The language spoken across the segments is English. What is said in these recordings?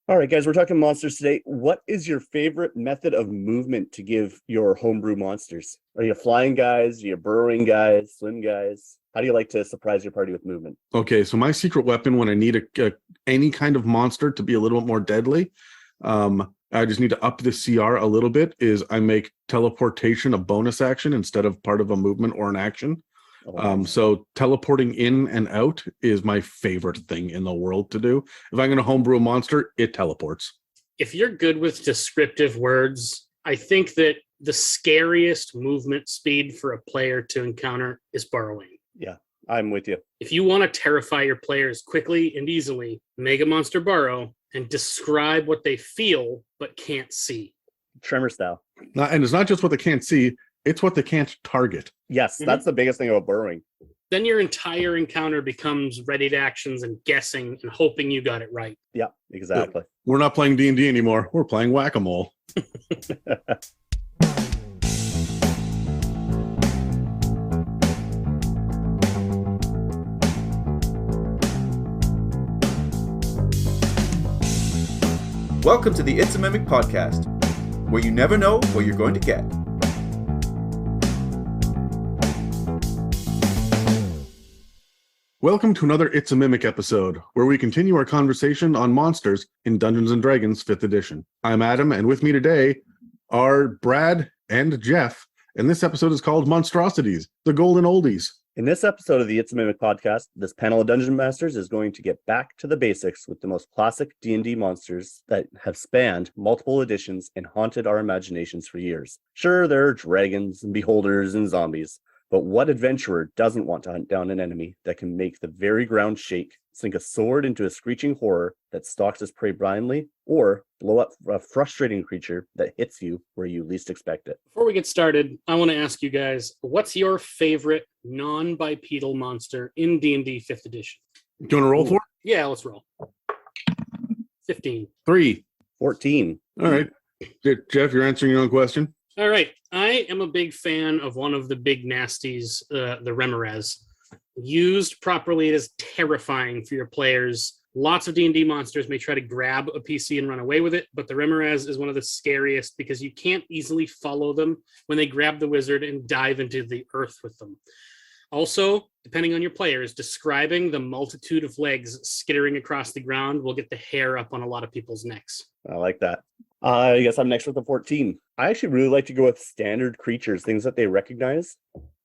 All right, guys, we're talking monsters today. What is your favorite method of movement to give your homebrew monsters? Are you flying guys? Are you burrowing guys? Swim guys? How do you like to surprise your party with movement? Okay, so my secret weapon when I need any kind of monster to be a little bit more deadly, I just need to up the CR a little bit, is I make teleportation a bonus action instead of part of a movement or an action. Nice. So teleporting in and out is my favorite thing in the world to do. If I'm going to homebrew a monster, it teleports. If you're good with descriptive words, I think that the scariest movement speed for a player to encounter is burrowing. Yeah, I'm with you. If you want to terrify your players quickly and easily, make a monster burrow and describe what they feel but can't see. Tremor style. And it's not just what they can't see, it's what they can't target. Yes, that's the biggest thing about burrowing. Then your entire encounter becomes ready to actions and guessing and hoping you got it right. Yeah, exactly. We're not playing D&D anymore. We're playing whack-a-mole. Welcome to the It's a Mimic podcast, where you never know what you're going to get. Welcome to another It's a Mimic episode, where we continue our conversation on monsters in Dungeons & Dragons 5th edition. I'm Adam, and with me today are Brad and Jeff, and this episode is called Monstrosities, the Golden Oldies. In this episode of the It's a Mimic podcast, this panel of Dungeon Masters is going to get back to the basics with the most classic D&D monsters that have spanned multiple editions and haunted our imaginations for years. Sure, there are dragons and beholders and zombies, but what adventurer doesn't want to hunt down an enemy that can make the very ground shake, sink a sword into a screeching horror that stalks his prey blindly, or blow up a frustrating creature that hits you where you least expect it? Before we get started, I want to ask you guys, what's your favorite non-bipedal monster in D&D 5th edition? Do you want to roll for it? Yeah, let's roll. 15. 3. 14. All right. Jeff, you're answering your own question? All right. I am a big fan of one of the big nasties, the Remoraz. Used properly, it is terrifying for your players. Lots of D&D monsters may try to grab a PC and run away with it, but the Remoraz is one of the scariest because you can't easily follow them when they grab the wizard and dive into the earth with them. Also, depending on your players, describing the multitude of legs skittering across the ground will get the hair up on a lot of people's necks. I like that. I guess I'm next with the 14. I actually really like to go with standard creatures, things that they recognize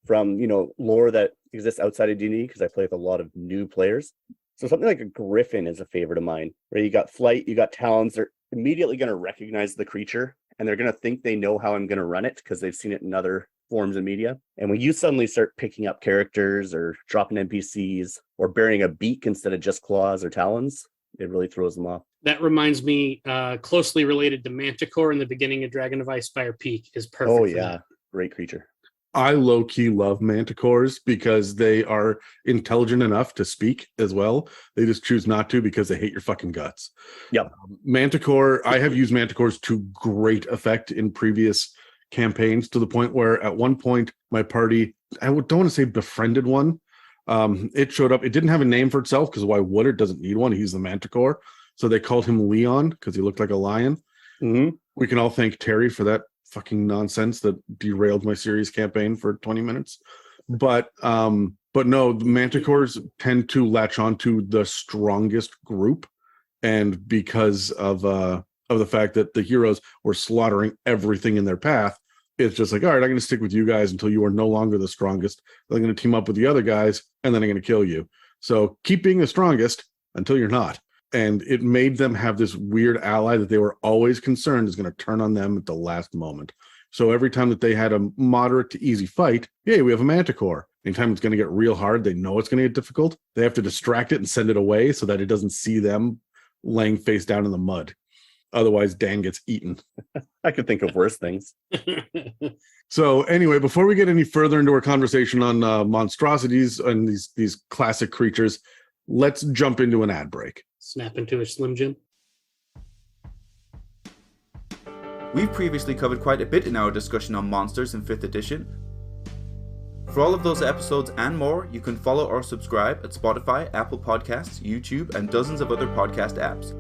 from, lore that exists outside of D&D, because I play with a lot of new players. So something like a griffin is a favorite of mine, where you got flight, you got talons. They're immediately going to recognize the creature, and they're going to think they know how I'm going to run it because they've seen it in other forms of media. And when you suddenly start picking up characters or dropping NPCs or bearing a beak instead of just claws or talons, it really throws them off. That reminds me, closely related to Manticore in the beginning of Dragon of Icefire Peak is perfect. Oh, yeah. Great creature. I low-key love manticores because they are intelligent enough to speak as well. They just choose not to because they hate your fucking guts. Yep. Manticore, I have used manticores to great effect in previous campaigns, to the point where at one point my party, don't want to say befriended one. It showed up. It didn't have a name for itself because why would it? Doesn't need one. He's the manticore. So they called him Leon because he looked like a lion. Mm-hmm. We can all thank Terry for that fucking nonsense that derailed my series campaign for 20 minutes. But no, the manticores tend to latch on to the strongest group. And because of the fact that the heroes were slaughtering everything in their path, it's just like, all right, I'm going to stick with you guys until you are no longer the strongest. I'm going to team up with the other guys, and then I'm going to kill you. So keep being the strongest until you're not. And it made them have this weird ally that they were always concerned is going to turn on them at the last moment. So every time that they had a moderate to easy fight, yay, we have a manticore. Anytime it's going to get real hard, they know it's going to get difficult. They have to distract it and send it away so that it doesn't see them laying face down in the mud. Otherwise, Dan gets eaten. I could think of worse things. So anyway, before we get any further into our conversation on monstrosities and these classic creatures, let's jump into an ad break. Snap into a Slim Jim. We've previously covered quite a bit in our discussion on monsters in 5th edition. For all of those episodes and more, you can follow or subscribe at Spotify, Apple Podcasts, YouTube, and dozens of other podcast apps.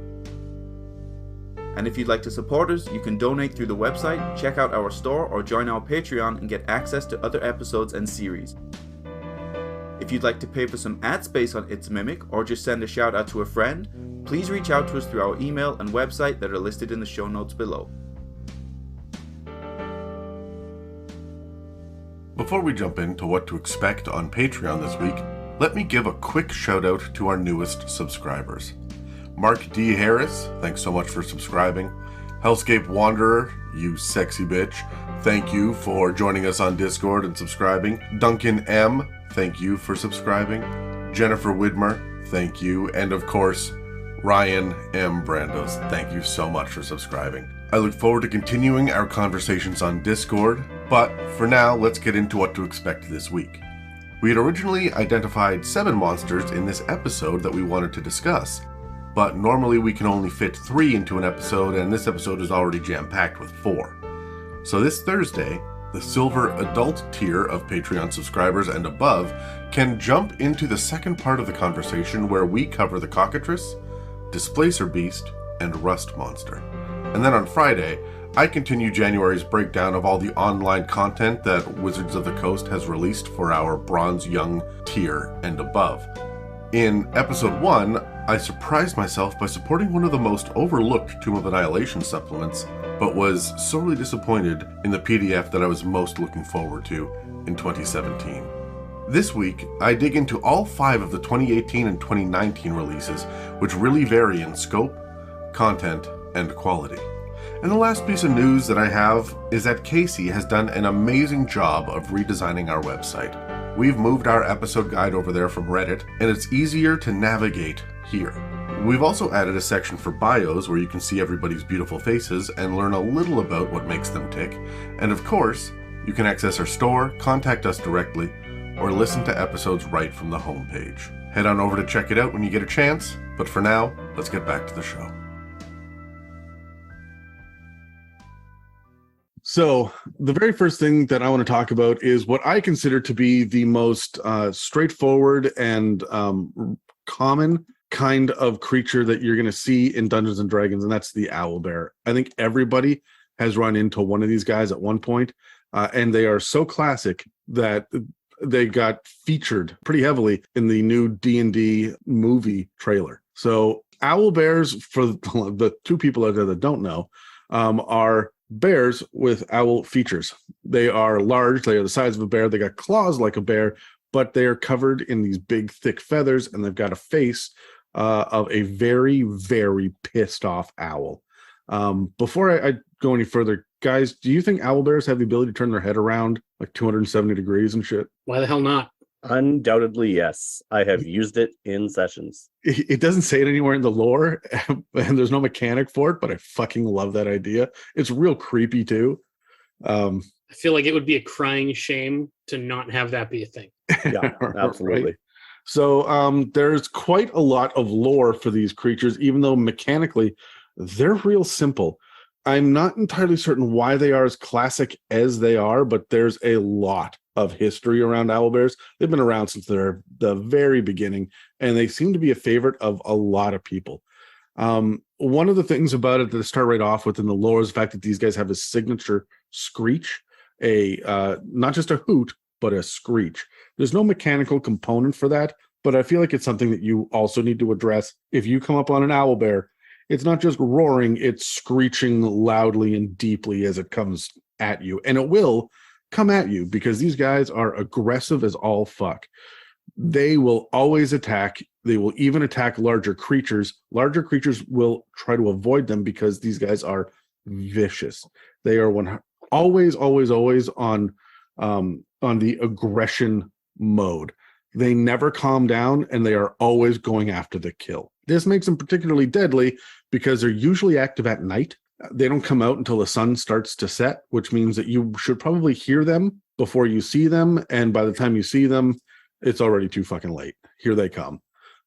And if you'd like to support us, you can donate through the website, check out our store, or join our Patreon and get access to other episodes and series. If you'd like to pay for some ad space on It's Mimic, or just send a shout out to a friend, please reach out to us through our email and website that are listed in the show notes below. Before we jump into what to expect on Patreon this week, let me give a quick shout out to our newest subscribers. Mark D. Harris, thanks so much for subscribing. Hellscape Wanderer, you sexy bitch, thank you for joining us on Discord and subscribing. Duncan M., thank you for subscribing. Jennifer Widmer, thank you. And of course, Ryan M. Brandos, thank you so much for subscribing. I look forward to continuing our conversations on Discord, but for now, let's get into what to expect this week. We had originally identified 7 monsters in this episode that we wanted to discuss, but normally we can only fit 3 into an episode, and this episode is already jam-packed with 4. So this Thursday, the silver adult tier of Patreon subscribers and above can jump into the second part of the conversation where we cover the Cockatrice, Displacer Beast, and Rust Monster. And then on Friday, I continue January's breakdown of all the online content that Wizards of the Coast has released for our Bronze Young tier and above. In episode 1, I surprised myself by supporting one of the most overlooked Tomb of Annihilation supplements, but was sorely disappointed in the PDF that I was most looking forward to in 2017. This week, I dig into all 5 of the 2018 and 2019 releases, which really vary in scope, content, and quality. And the last piece of news that I have is that Casey has done an amazing job of redesigning our website. We've moved our episode guide over there from Reddit, and it's easier to navigate here. We've also added a section for bios where you can see everybody's beautiful faces and learn a little about what makes them tick. And of course, you can access our store, contact us directly, or listen to episodes right from the homepage. Head on over to check it out when you get a chance, but for now, let's get back to the show. So the very first thing that I want to talk about is what I consider to be the most straightforward and common kind of creature that you're going to see in Dungeons and Dragons, and that's the Owlbear. I think everybody has run into one of these guys at one point, and they are so classic that they got featured pretty heavily in the new D&D movie trailer. So Owlbears, for the 2 people out there that don't know, are bears with owl features. They are large. They are the size of a bear. They got claws like a bear, but they are covered in these big, thick feathers, and they've got a face of a very, very pissed off owl. Before I go any further, guys, do you think owlbears have the ability to turn their head around like 270 degrees and shit? Why the hell not? Undoubtedly, yes. I have used it in sessions. It doesn't say it anywhere in the lore, and there's no mechanic for it, but I fucking love that idea. It's real creepy too. I feel like it would be a crying shame to not have that be a thing. Yeah, absolutely. Right? So there's quite a lot of lore for these creatures, even though mechanically they're real simple. I'm not entirely certain why they are as classic as they are, but there's a lot of history around owlbears. They've been around since the very beginning, and they seem to be a favorite of a lot of people. One of the things about it to start right off with in the lore is the fact that these guys have a signature screech, not just a hoot, but a screech. There's no mechanical component for that, but I feel like it's something that you also need to address. If you come up on an owlbear, it's not just roaring, it's screeching loudly and deeply as it comes at you. And it will come at you because these guys are aggressive as all fuck. They will always attack. They will even attack larger creatures. Larger creatures will try to avoid them because these guys are vicious. They are always on the aggression mode. They never calm down, and they are always going after the kill. This makes them particularly deadly because they're usually active at night. They don't come out until the sun starts to set, which means that you should probably hear them before you see them. And by the time you see them, it's already too fucking late. Here they come,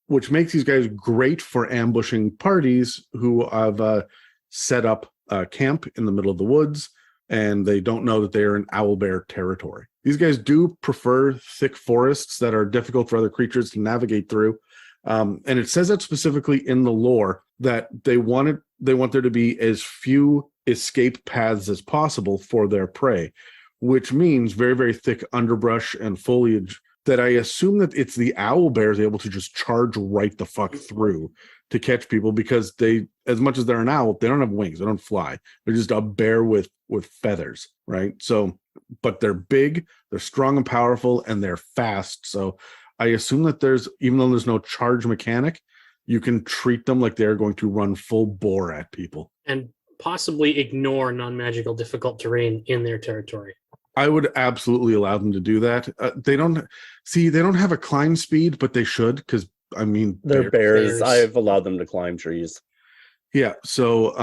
which makes these guys great for ambushing parties who have set up a camp in the middle of the woods, and they don't know that they are in owlbear territory. These guys do prefer thick forests that are difficult for other creatures to navigate through. And it says that specifically in the lore that they wanted they want there to be as few escape paths as possible for their prey, which means very, very thick underbrush and foliage that I assume that it's the owlbear is able to just charge right the fuck through to catch people, because they, as much as they're an owl, they don't have wings, they don't fly. They're just a bear with feathers, right? So, but they're big, they're strong and powerful, and they're fast. So I assume that there's, even though there's no charge mechanic, you can treat them like they're going to run full bore at people. And possibly ignore non-magical difficult terrain in their territory. I would absolutely allow them to do that. They don't have a climb speed, but they should, because I mean, They're bears. I've allowed them to climb trees. Yeah. So,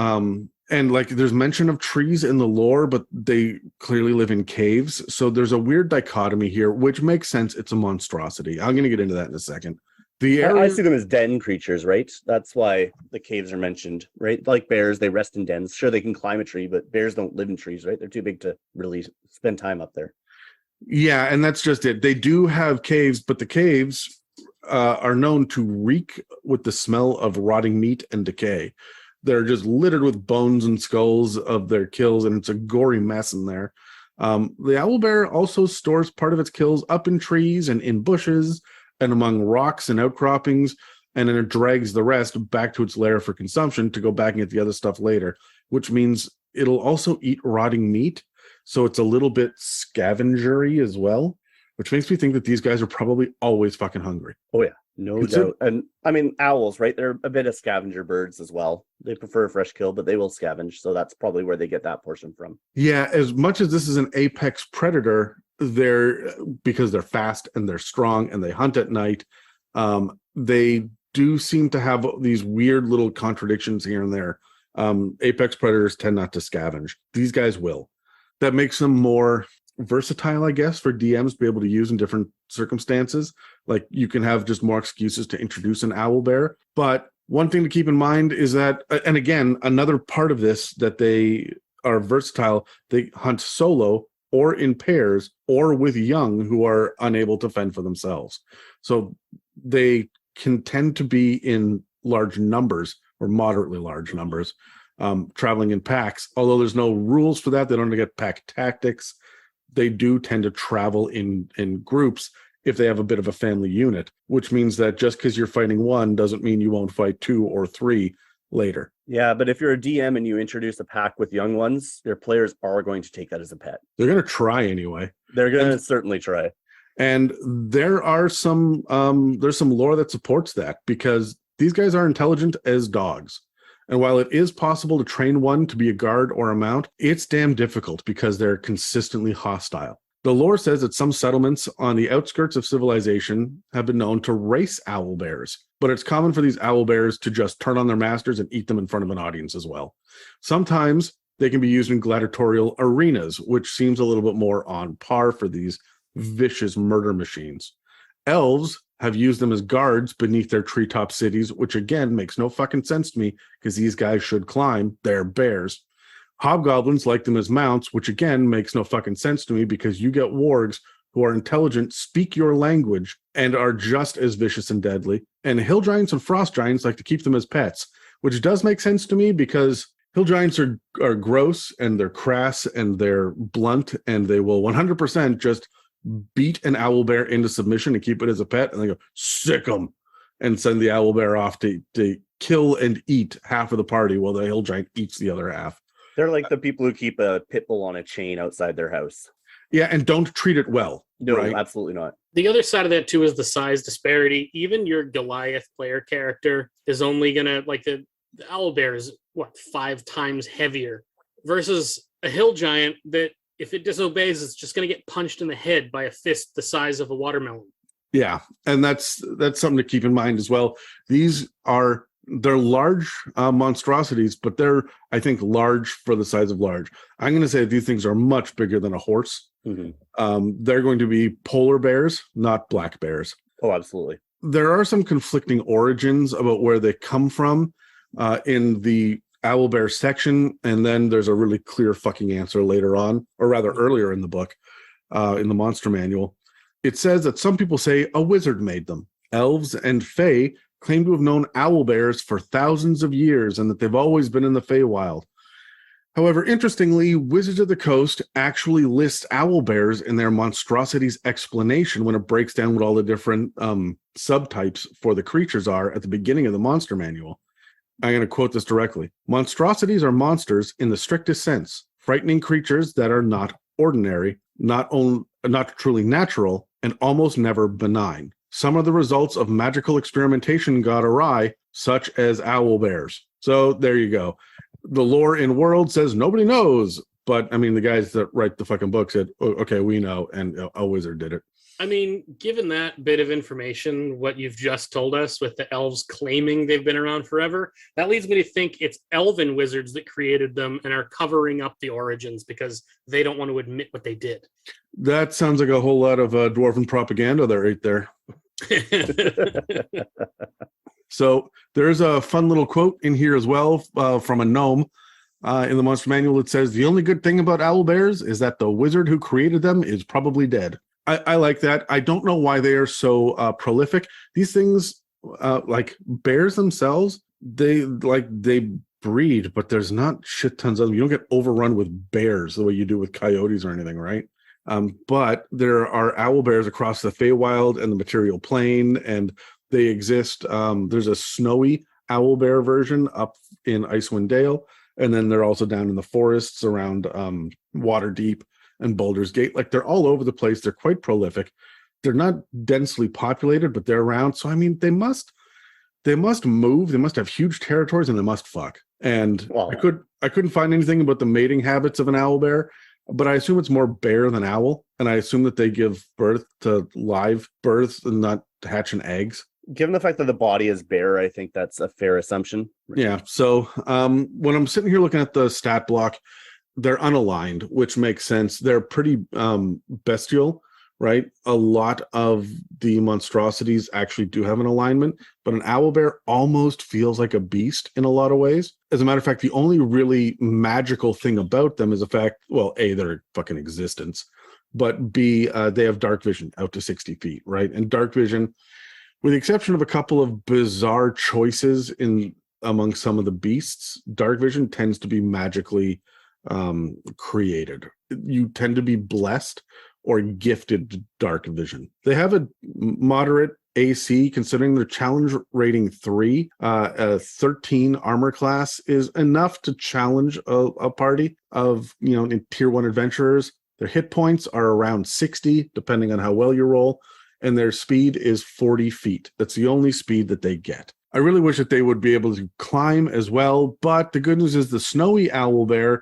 and like there's mention of trees in the lore, but they clearly live in caves. So there's a weird dichotomy here, which makes sense. It's a monstrosity. I'm going to get into that in a second. I see them as den creatures, right? That's why the caves are mentioned, right? Like bears, they rest in dens. Sure, they can climb a tree, but bears don't live in trees, right? They're too big to really spend time up there. Yeah, and that's just it. They do have caves, but the caves are known to reek with the smell of rotting meat and decay. They're just littered with bones and skulls of their kills, and it's a gory mess in there. The owlbear also stores part of its kills up in trees and in bushes and among rocks and outcroppings, and then it drags the rest back to its lair for consumption to go back and get the other stuff later, which means it'll also eat rotting meat. So it's a little bit scavengery as well, which makes me think that these guys are probably always fucking hungry. Oh, yeah, no doubt. And I mean, owls, right? They're a bit of scavenger birds as well. They prefer a fresh kill, but they will scavenge. So that's probably where they get that portion from. Yeah, as much as this is an apex predator, because they're fast and they're strong and they hunt at night, they do seem to have these weird little contradictions here and there. Apex predators tend not to scavenge. These guys will. That makes them more versatile, I guess, for DMs to be able to use in different circumstances. Like you can have just more excuses to introduce an owlbear. But one thing to keep in mind is that, and again, another part of this, that they are versatile. They hunt solo or in pairs or with young who are unable to fend for themselves. So they can tend to be in large numbers or moderately large numbers, traveling in packs. Although there's no rules for that, they don't get pack tactics. They do tend to travel in groups if they have a bit of a family unit, which means that just because you're fighting one doesn't mean you won't fight two or three later. Yeah, but if you're a DM and you introduce a pack with young ones, their players are going to take that as a pet. They're going to try anyway. They're going to certainly try. And there are there's some lore that supports that, because these guys are intelligent as dogs. And while it is possible to train one to be a guard or a mount, it's damn difficult because they're consistently hostile. The lore says that some settlements on the outskirts of civilization have been known to race owlbears, but it's common for these owlbears to just turn on their masters and eat them in front of an audience as well. Sometimes they can be used in gladiatorial arenas, which seems a little bit more on par for these vicious murder machines. Elves have used them as guards beneath their treetop cities, which again makes no fucking sense to me because these guys should climb. They're bears. Hobgoblins like them as mounts, which again makes no fucking sense to me because you get wargs who are intelligent, speak your language, and are just as vicious and deadly. And hill giants and frost giants like to keep them as pets, which does make sense to me because hill giants are gross and they're crass and they're blunt, and they will 100% just beat an owlbear into submission and keep it as a pet, and they go, sick them, and send the owlbear off to kill and eat half of the party while the hill giant eats the other half. They're like the people who keep a pit bull on a chain outside their house. Yeah, and don't treat it well. No, right? Absolutely not. The other side of that, too, is the size disparity. Even your Goliath player character is only going to, like, the owlbear is, 5 times heavier versus a hill giant that, if it disobeys, it's just going to get punched in the head by a fist the size of a watermelon. Yeah, and that's something to keep in mind as well. They're large monstrosities, but they're, I think, large for the size of large. I'm going to say that these things are much bigger than a horse. Mm-hmm. They're going to be polar bears, not black bears. Oh, absolutely. There are some conflicting origins about where they come from in the owlbear section, and then there's a really clear fucking answer later on, or rather earlier in the book, in the monster manual. It says that some people say a wizard made them. Elves and fae claim to have known owlbears for thousands of years and that they've always been in the Feywild. However, interestingly, Wizards of the Coast actually lists owlbears in their Monstrosities explanation when it breaks down what all the different subtypes for the creatures are at the beginning of the monster manual. I'm going to quote this directly. Monstrosities are monsters in the strictest sense, frightening creatures that are not ordinary, not truly natural, and almost never benign. Some are the results of magical experimentation gone awry, such as owlbears. So there you go. The lore in World says nobody knows, but I mean, the guys that write the fucking book said, oh, okay, we know, and a wizard did it. I mean, given that bit of information, what you've just told us with the elves claiming they've been around forever, that leads me to think it's elven wizards that created them and are covering up the origins because they don't want to admit what they did. That sounds like a whole lot of dwarven propaganda there, right there. So there's a fun little quote in here as well from a gnome in the Monster Manual. It says, the only good thing about owlbears is that the wizard who created them is probably dead. I like that. I don't know why they are so prolific. These things, like bears themselves, they breed, but there's not shit tons of them. You don't get overrun with bears the way you do with coyotes or anything, right? But there are owlbears across the Feywild and the material plane, and they exist. There's a snowy owlbear version up in Icewind Dale, and then they're also down in the forests around Waterdeep and Baldur's Gate. Like, they're all over the place. They're quite prolific. They're not densely populated, but they're around. So I mean, they must move. They must have huge territories, and they must fuck. And I couldn't find anything about the mating habits of an owlbear, but I assume it's more bear than owl, and I assume that they give birth to live births and not hatching eggs. Given the fact that the body is bear, I think that's a fair assumption. Yeah. So when I'm sitting here looking at the stat block, they're unaligned, which makes sense. They're pretty bestial, right? A lot of the monstrosities actually do have an alignment, but an owlbear almost feels like a beast in a lot of ways. As a matter of fact, the only really magical thing about them is the fact, well, A, their fucking existence, but B, they have dark vision out to 60 feet, right? And dark vision, with the exception of a couple of bizarre choices in among some of the beasts, dark vision tends to be magically created. You tend to be blessed or gifted dark vision. They have a moderate AC considering their challenge rating 3. A 13 armor class is enough to challenge a party of, in tier 1 adventurers. Their hit points are around 60 depending on how well you roll, and their speed is 40 feet. That's the only speed that they get. I really wish that they would be able to climb as well, but the good news is the snowy owlbear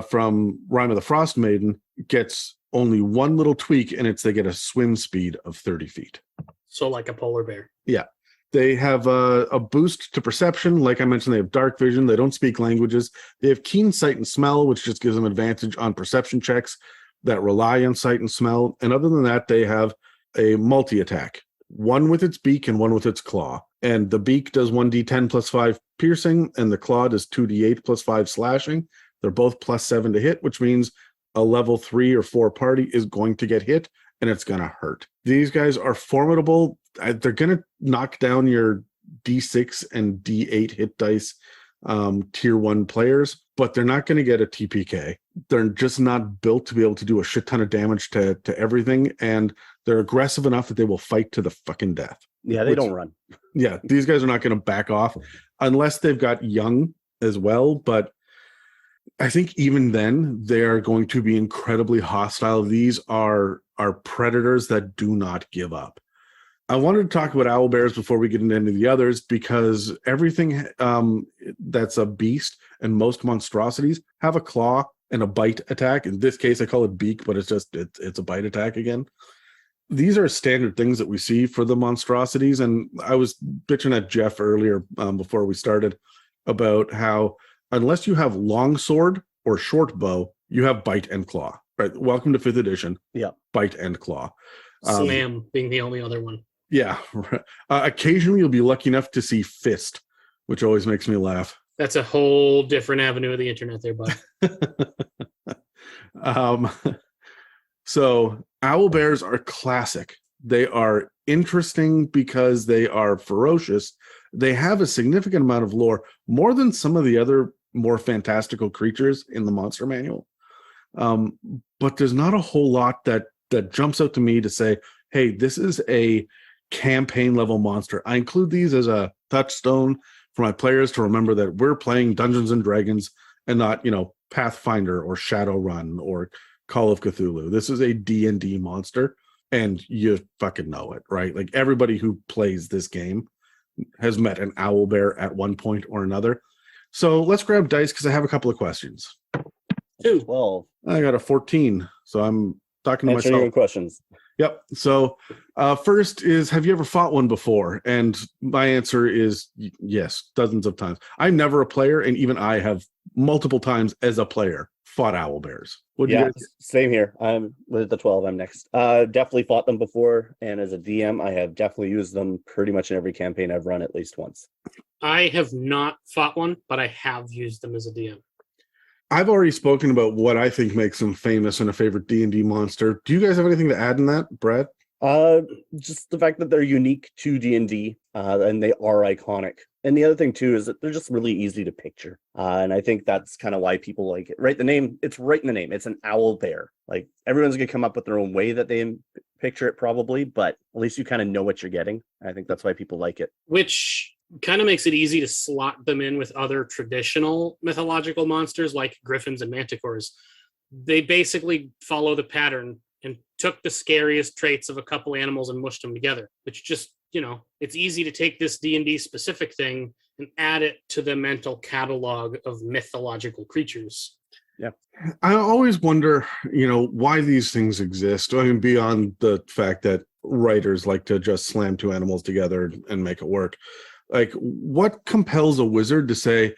from Rime of the Frost Maiden gets only one little tweak, and they get a swim speed of 30 feet. So like a polar bear. Yeah. They have a boost to perception. Like I mentioned, they have dark vision. They don't speak languages. They have keen sight and smell, which just gives them advantage on perception checks that rely on sight and smell. And other than that, they have a multi-attack, one with its beak and one with its claw. And the beak does 1d10 plus 5 piercing, and the claw does 2d8 plus 5 slashing. They're both plus 7 to hit, which means a level 3 or 4 party is going to get hit, and it's going to hurt. These guys are formidable. They're going to knock down your D6 and D8 hit dice tier 1 players, but they're not going to get a TPK. They're just not built to be able to do a shit ton of damage to everything, and they're aggressive enough that they will fight to the fucking death. Yeah, they don't run. Yeah, these guys are not going to back off unless they've got young as well, but I think even then they are going to be incredibly hostile. These are predators that do not give up. I wanted to talk about owlbears before we get into any of the others, because everything that's a beast and most monstrosities have a claw and a bite attack. In this case, I call it beak, but it's a bite attack again. These are standard things that we see for the monstrosities. And I was bitching at Jeff earlier before we started about how unless you have long sword or short bow, you have bite and claw. Right? Welcome to 5th edition. Yeah, bite and claw. Slam being the only other one. Yeah. Occasionally you'll be lucky enough to see fist, which always makes me laugh. That's a whole different avenue of the internet there, bud. So owlbears are classic. They are interesting because they are ferocious, They have a significant amount of lore, more than some of the other more fantastical creatures in the monster manual. But there's not a whole lot that jumps out to me to say, hey, this is a campaign level monster. I include these as a touchstone for my players to remember that we're playing Dungeons and Dragons and not, Pathfinder or Shadowrun or Call of Cthulhu. This is a D&D monster, and you fucking know it, right? Like, everybody who plays this game has met an owlbear at one point or another. So let's grab dice because I have a couple of questions. 12. I got a 14, so I'm talking to Answering myself. your questions. Yep. So first is, have you ever fought one before? And my answer is yes, dozens of times. I'm never a player, and even I have multiple times as a player fought owlbears. What do you guys? Same here. I'm with the 12. I'm next. Definitely fought them before, and as a DM, I have definitely used them pretty much in every campaign I've run at least once. I have not fought one, but I have used them as a DM. I've already spoken about what I think makes them famous and a favorite D&D monster. Do you guys have anything to add in that, Brad? Just the fact that they're unique to D&D, and they are iconic. And the other thing too is that they're just really easy to picture, and I think that's kind of why people like it. Right, the name, it's right in the name. It's an owl bear. Like, everyone's gonna come up with their own way that they picture it, probably, but at least you kind of know what you're getting. I think that's why people like it. Which kind of makes it easy to slot them in with other traditional mythological monsters like griffins and manticores. They basically follow the pattern and took the scariest traits of a couple animals and mushed them together, which just, it's easy to take this D&D specific thing and add it to the mental catalog of mythological creatures. Yeah. I always wonder, why these things exist. I mean, beyond the fact that writers like to just slam two animals together and make it work. Like, what compels a wizard to say,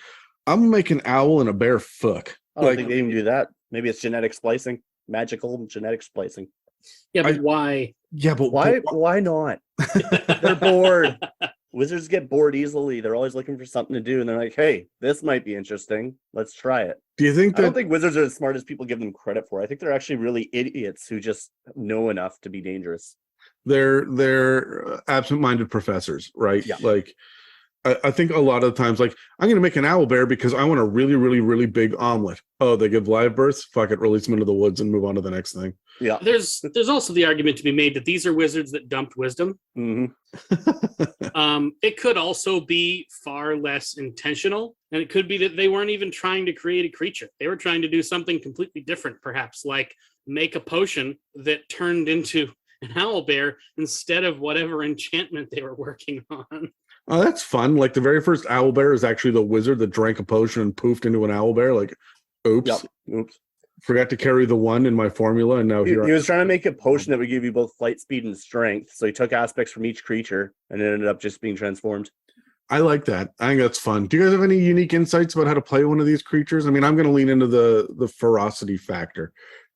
I'm gonna make an owl and a bear fuck? I don't think they even do that. Maybe it's genetic splicing, magical genetic splicing. Yeah, but why? Yeah, but Why not? They're bored. Wizards get bored easily. They're always looking for something to do, and they're like, hey, this might be interesting. Let's try it. Do you think I don't think wizards are as smart as people give them credit for. I think they're actually really idiots who just know enough to be dangerous. they're absent-minded professors, right? Yeah. Like, I think a lot of the times, like, I'm going to make an owlbear because I want a really, really, really big omelet. Oh, they give live births? Fuck it, release them into the woods and move on to the next thing. Yeah. There's also the argument to be made that these are wizards that dumped wisdom. Mm-hmm. It could also be far less intentional, and it could be that they weren't even trying to create a creature. They were trying to do something completely different, perhaps, like make a potion that turned into an owlbear instead of whatever enchantment they were working on. Oh, that's fun. Like, the very first owlbear is actually the wizard that drank a potion and poofed into an owlbear. Like, oops. Yep. Oops. Forgot to carry the one in my formula, and now He here was trying to make a potion that would give you both flight speed and strength. So he took aspects from each creature and it ended up just being transformed. I like that. I think that's fun. Do you guys have any unique insights about how to play one of these creatures? I mean, I'm going to lean into the ferocity factor.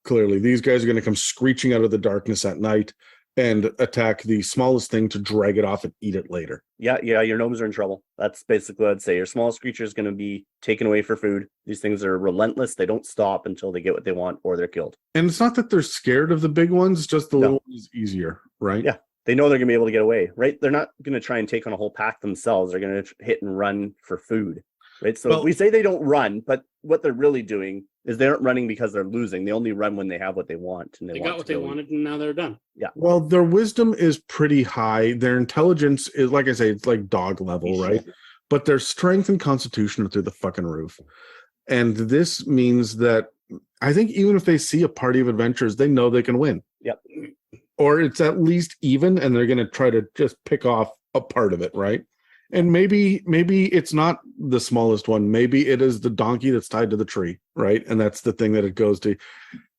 Clearly, these guys are going to come screeching out of the darkness at night and attack the smallest thing to drag it off and eat it later. Yeah, your gnomes are in trouble. That's basically what I'd say. Your smallest creature is going to be taken away for food. These things are relentless. They don't stop until they get what they want or they're killed. And it's not that they're scared of the big ones, just the little ones is easier, right? Yeah. They know they're going to be able to get away, right? They're not going to try and take on a whole pack themselves. They're going to hit and run for food, right? So we say they don't run, but what they're really doing is they aren't running because they're losing. They only run when they have what they want. And They got what they wanted, and now they're done. Yeah. Well, their wisdom is pretty high. Their intelligence is, like I say, it's like dog level, right? But their strength and constitution are through the fucking roof. And this means that I think even if they see a party of adventurers, they know they can win. Yep. Or it's at least even, and they're going to try to just pick off a part of it, right? And maybe it's not the smallest one. Maybe it is the donkey that's tied to the tree, right? And that's the thing that it goes to.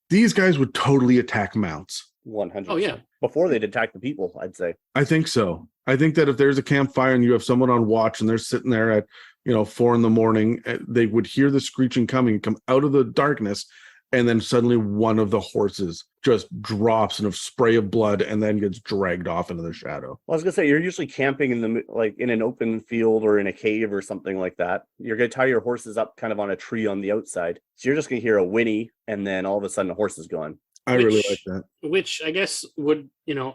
These guys would totally attack mounts. 100%. Oh, yeah. Before they'd attack the people, I'd say. I think so. I think that if there's a campfire and you have someone on watch and they're sitting there at 4 a.m, they would hear the screeching coming, come out of the darkness, and then suddenly one of the horses just drops in a spray of blood and then gets dragged off into the shadow. Well, I was gonna say, you're usually camping in an open field or in a cave or something like that. You're gonna tie your horses up kind of on a tree on the outside, so you're just gonna hear a whinny, and then all of a sudden the horse is gone. I really like that. Which I guess would,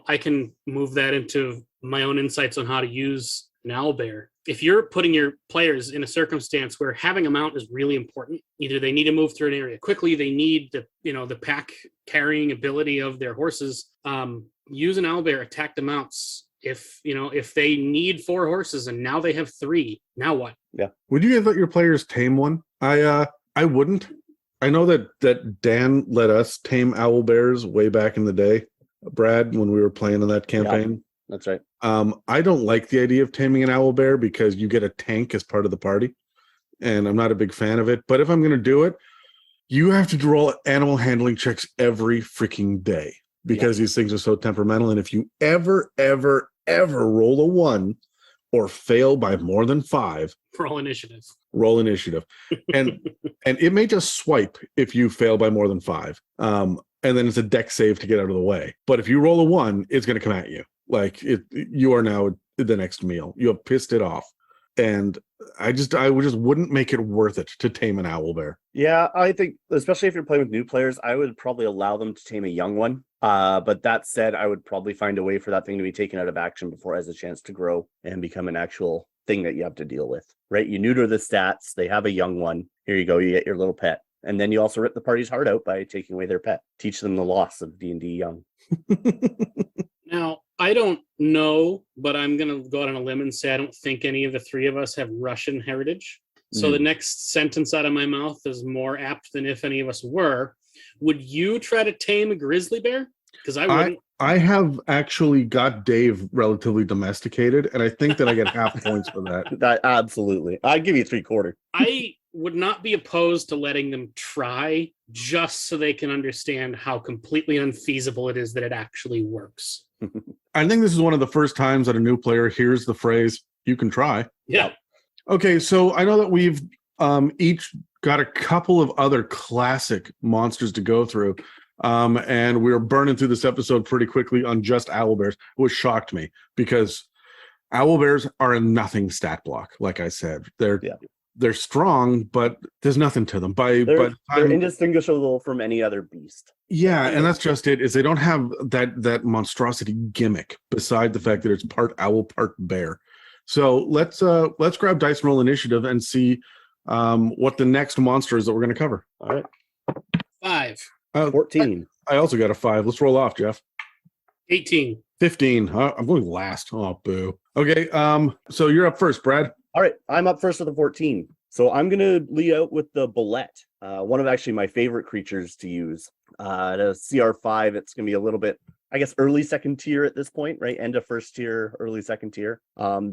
I can move that into my own insights on how to use an owlbear. If you're putting your players in a circumstance where having a mount is really important, either they need to move through an area quickly, they need the pack carrying ability of their horses. Use an owlbear, attack the mounts. If they need 4 horses and now they have 3, now what? Yeah. Would you guys let your players tame one? I wouldn't. I know that Dan let us tame owlbears way back in the day, Brad, when we were playing in that campaign. Yeah, that's right. I don't like the idea of taming an owlbear because you get a tank as part of the party, and I'm not a big fan of it. But if I'm going to do it, you have to roll animal handling checks every freaking day because these things are so temperamental. And if you ever roll a 1 or fail by more than 5, roll initiative. And it may just swipe if you fail by more than 5. And then it's a deck save to get out of the way. But if you roll a 1, it's going to come at you. Like you are now the next meal. You have pissed it off. And I just wouldn't make it worth it to tame an owlbear. Yeah, I think, especially if you're playing with new players, I would probably allow them to tame a young one. But that said, I would probably find a way for that thing to be taken out of action before it has a chance to grow and become an actual thing that you have to deal with, right? You neuter the stats, they have a young one. Here you go, you get your little pet. And then you also rip the party's heart out by taking away their pet. Teach them the loss of D&D young. Now, I don't know, but I'm going to go out on a limb and say I don't think any of the 3 of us have Russian heritage. So the next sentence out of my mouth is more apt than if any of us were. Would you try to tame a grizzly bear? Because I wouldn't. I have actually got Dave relatively domesticated, and I think that I get half points for that. That absolutely. I'd give you 3/4. I would not be opposed to letting them try just so they can understand how completely unfeasible it is that it actually works. I think this is one of the first times that a new player hears the phrase, "You can try." Yeah. Okay, so I know that we've each got a couple of other classic monsters to go through. And we were burning through this episode pretty quickly on just owlbears, which shocked me because owlbears are a nothing stat block. Like I said, they're strong, but there's nothing to them. They're indistinguishable from any other beast. Yeah, and that's just it. Is they don't have that monstrosity gimmick beside the fact that it's part owl, part bear. So let's grab dice and roll initiative and see what the next monster is that we're going to cover. All right, 5. 14. I also got a 5. Let's roll off, Jeff. 18. 15. I'm going last. Oh, boo. Okay, so you're up first, Brad. All right, I'm up first with a 14. So I'm going to lead out with the Bulette, one of actually my favorite creatures to use. The CR5, it's going to be a little bit, I guess, early second tier at this point, right? End of first tier, early second tier.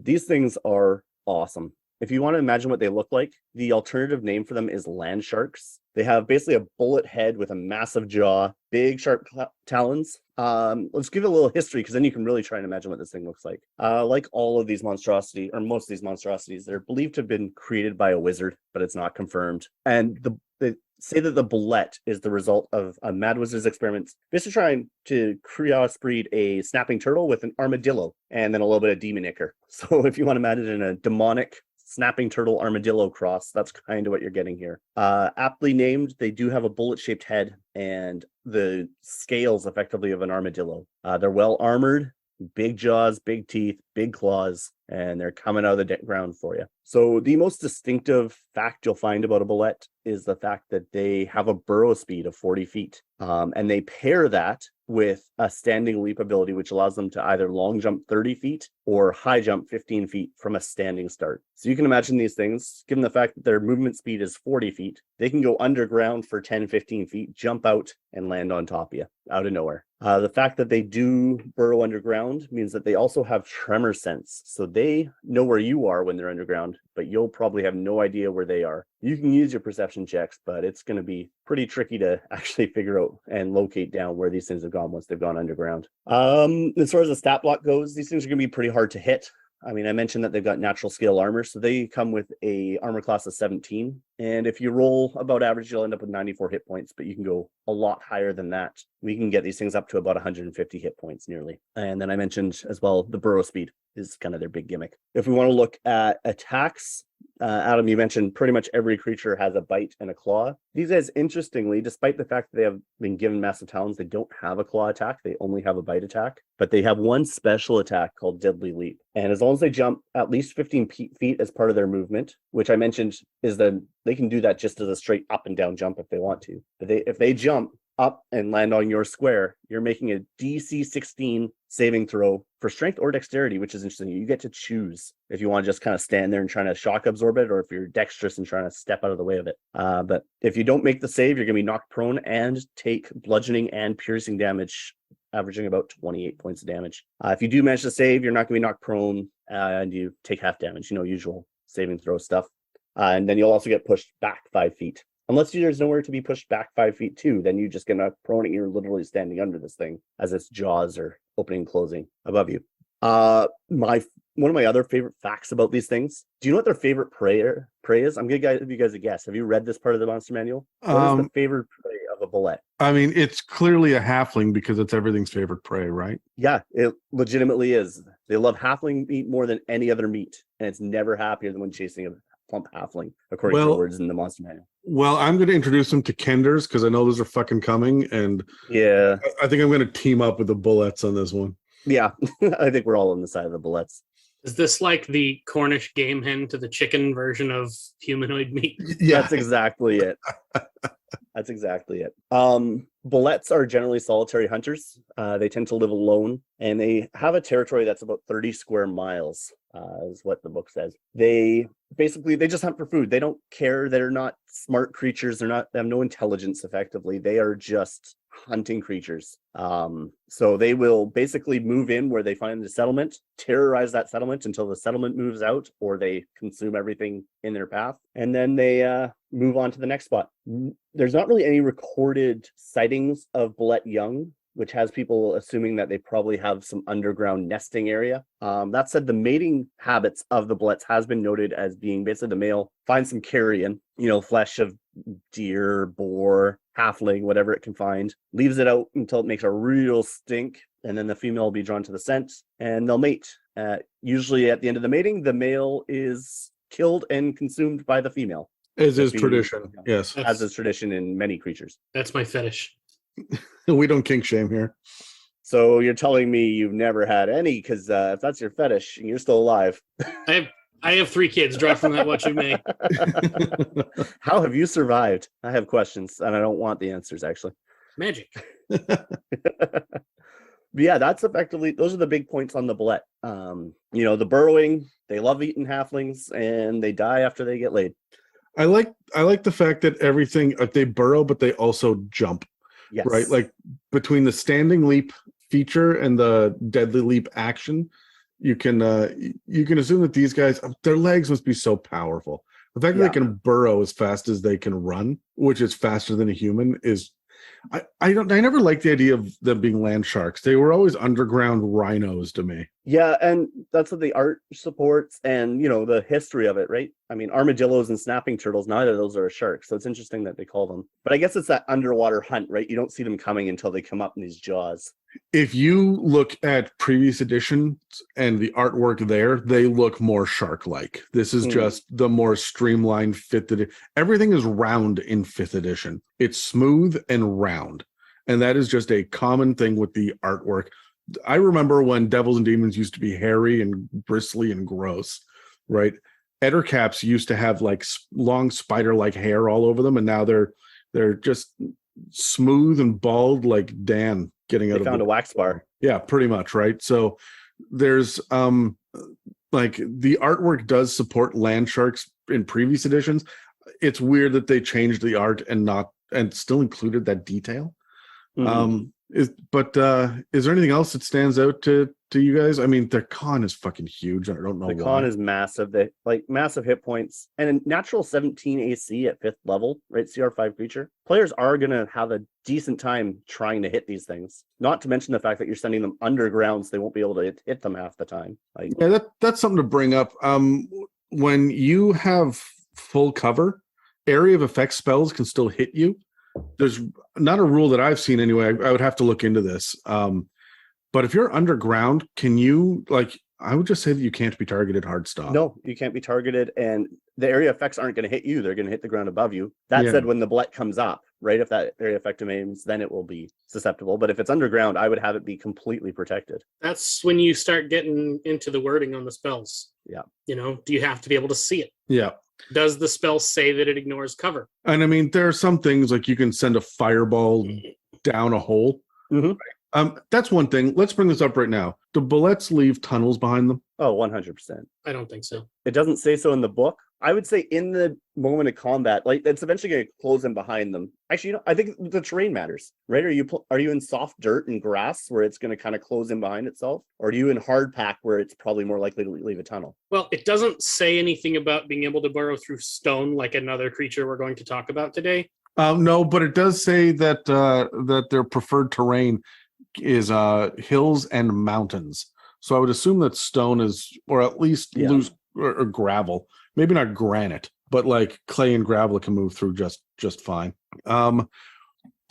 These things are awesome. If you want to imagine what they look like, the alternative name for them is land sharks. They have basically a bullet head with a massive jaw, big sharp talons. Let's give it a little history because then you can really try and imagine what this thing looks like. Like all of these monstrosities, or most of these monstrosities, they're believed to have been created by a wizard, but it's not confirmed. And they say that the Bulette is the result of a mad wizard's experiments, basically trying to crossbreed a snapping turtle with an armadillo and then a little bit of demon ichor. So if you want to imagine a demonic snapping turtle armadillo cross, that's kind of what you're getting here. Aptly named, they do have a bullet-shaped head and the scales effectively of an armadillo. They're well armored, big jaws, big teeth, big claws, and they're coming out of the ground for you. So the most distinctive fact you'll find about a Bulette is the fact that they have a burrow speed of 40 feet. And they pair that with a standing leap ability, which allows them to either long jump 30 feet or high jump 15 feet from a standing start. So you can imagine these things, given the fact that their movement speed is 40 feet, they can go underground for 10, 15 feet, jump out and land on top of you out of nowhere. The fact that they do burrow underground means that they also have tremor sense. So they know where you are when they're underground, but you'll probably have no idea where they are. You can use your perception checks, but it's going to be pretty tricky to actually figure out and locate down where these things have gone once they've gone underground. As far as the stat block goes, these things are going to be pretty hard to hit. I mean, I mentioned that they've got natural scale armor, so they come with a armor class of 17. And if you roll about average, you'll end up with 94 hit points, but you can go a lot higher than that. We can get these things up to about 150 hit points nearly. And then I mentioned as well, the burrow speed is kind of their big gimmick. If we want to look at attacks, Adam, you mentioned pretty much every creature has a bite and a claw. These guys, interestingly, despite the fact that they have been given massive talons, they don't have a claw attack. They only have a bite attack, but they have one special attack called Deadly Leap. And as long as they jump at least 15 feet as part of their movement, which I mentioned is they can do that just as a straight up and down jump if they want to. But if they jump up and land on your square, you're making a DC 16 saving throw for strength or dexterity, which is interesting. You get to choose if you want to just kind of stand there and trying to shock absorb it, or if you're dexterous and trying to step out of the way of it. But if you don't make the save, you're going to be knocked prone and take bludgeoning and piercing damage, averaging about 28 points of damage. If you do manage to save, you're not going to be knocked prone, and you take half damage, usual saving throw stuff. And then you'll also get pushed back 5 feet. Unless there's nowhere to be pushed back 5 feet too, then you just get knocked prone and you're literally standing under this thing as its jaws are opening and closing above you. One of my other favorite facts about these things. Do you know what their favorite prey is? I'm gonna give you guys a guess. Have you read this part of the monster manual? What is the favorite prey of a bulette? I mean, it's clearly a halfling because it's everything's favorite prey, right? Yeah, it legitimately is. They love halfling meat more than any other meat, and it's never happier than when chasing a plump halfling, according to the words in the monster manual. Well, I'm going to introduce them to Kenders because I know those are fucking coming, and yeah, I think I'm going to team up with the Bullets on this one. Yeah, I think we're all on the side of the Bullets. Is this like the Cornish game hen to the chicken version of humanoid meat? Yeah, that's exactly it. That's exactly it. Bullets are generally solitary hunters. They tend to live alone, and they have a territory that's about 30 square miles, is what the book says. They just hunt for food. They don't care. They're not smart creatures. They have no intelligence, effectively. They are just hunting creatures. So they will basically move in where they find the settlement, terrorize that settlement until the settlement moves out, or they consume everything in their path, and then they move on to the next spot. There's not really any recorded sightings of Bulette young, which has people assuming that they probably have some underground nesting area. That said, the mating habits of the Bulettes has been noted as being basically the male finds some carrion, flesh of deer, boar, halfling, whatever it can find, leaves it out until it makes a real stink, and then the female will be drawn to the scent, and they'll mate. Usually at the end of the mating, the male is killed and consumed by the female. As is tradition, yes. As is tradition in many creatures. That's my fetish. We don't kink shame here. So you're telling me you've never had any, because if that's your fetish and you're still alive. I have 3 kids. Draw from that what you may. How have you survived? I have questions, and I don't want the answers, actually. Magic. But yeah, that's effectively, those are the big points on the Bulette. The burrowing, they love eating halflings, and they die after they get laid. I like the fact that everything, they burrow, but they also jump. Yes. Right? Like between the standing leap feature and the deadly leap action, you can assume that these guys, their legs must be so powerful. The fact that they can burrow as fast as they can run, which is faster than a human, is I never liked the idea of them being land sharks. They were always underground rhinos to me. Yeah, and that's what the art supports, and the history of it, right? I mean, armadillos and snapping turtles, neither of those are a shark, so it's interesting that they call them. But I guess it's that underwater hunt, right? You don't see them coming until they come up in these jaws. If you look at previous editions and the artwork there, they look more shark-like. This is just the more streamlined 5th edition. Everything is round in 5th edition. It's smooth and round. And that is just a common thing with the artwork. I remember when Devils and Demons used to be hairy and bristly and gross, right? Ettercaps used to have like long spider-like hair all over them, and now they're just smooth and bald like Dan getting out of a wax bar. Yeah, pretty much, right? So there's like the artwork does support land sharks in previous editions. It's weird that they changed the art and still included that detail. Mm-hmm. Is there anything else that stands out to you guys? I mean, their con is fucking huge. I don't know why. The con is massive. They massive hit points and a natural 17 AC at 5th level, right? CR5 creature. Players are gonna have a decent time trying to hit these things. Not to mention the fact that you're sending them underground, so they won't be able to hit them half the time. Yeah, that's something to bring up. When you have full cover area of effect spells can still hit you. There's not a rule that I've seen anyway. I would have to look into this. But if you're underground, can you, like, I would just say that you can't be targeted hard stop. No, you can't be targeted, and the area effects aren't going to hit you. They're going to hit the ground above you. That Yeah. said, when the Bulette comes up, right, if that area effect remains, then it will be susceptible. But if it's underground, I would have it be completely protected. That's when you start getting into the wording on the spells. Yeah. You know, do you have to be able to see it? Yeah. Does the spell say that it ignores cover? And I mean, there are some things like you can send a fireball down a hole. Mhm. That's one thing. Let's bring this up right now. Do bullets leave tunnels behind them? Oh, 100%. I don't think so. It doesn't say so in the book. I would say in the moment of combat, like it's eventually going to close in behind them. Actually, you know, I think the terrain matters, right? Are you in soft dirt and grass where it's going to kind of close in behind itself, or are you in hard pack where it's probably more likely to leave a tunnel? Well, it doesn't say anything about being able to burrow through stone like another creature we're going to talk about today. No, but it does say that that their preferred terrain is hills and mountains. So I would assume that stone is, or at least loose or gravel. Maybe not granite, but like clay and gravel can move through just fine. Do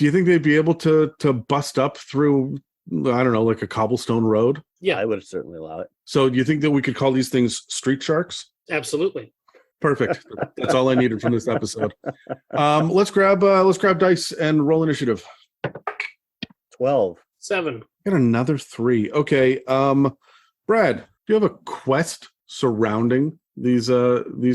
you think they'd be able to bust up through, I don't know, like a cobblestone road? Yeah, I would certainly allow it. So do you think that we could call these things street sharks? Absolutely. Perfect. That's all I needed from this episode. Let's grab dice and roll initiative. 12. 7. Got another 3. Okay. Brad, do you have a quest surrounding these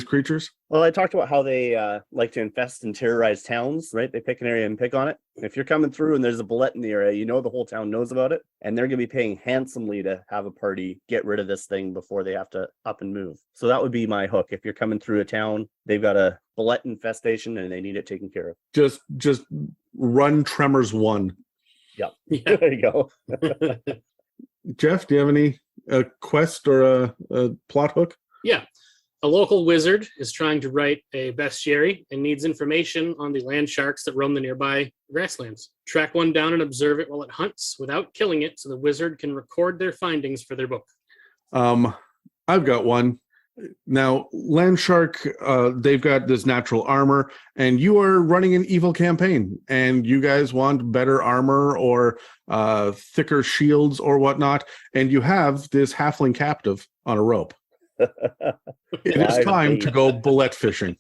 creatures? Well, I talked about how they like to infest and terrorize towns, right? They pick an area and pick on it. If you're coming through and there's a Bulette in the area, you know the whole town knows about it, and they're going to be paying handsomely to have a party get rid of this thing before they have to up and move. So that would be my hook. If you're coming through a town, they've got a Bulette infestation and they need it taken care of. Just run Tremors 1. Yep. Yeah. There you go. Jeff, do you have any quest or a plot hook? Yeah. A local wizard is trying to write a bestiary and needs information on the land sharks that roam the nearby grasslands. Track one down and observe it while it hunts without killing it so the wizard can record their findings for their book. I've got one. Now, land shark, they've got this natural armor, and you are running an evil campaign, and you guys want better armor or thicker shields or whatnot, and you have this halfling captive on a rope. It is time to go bullet fishing.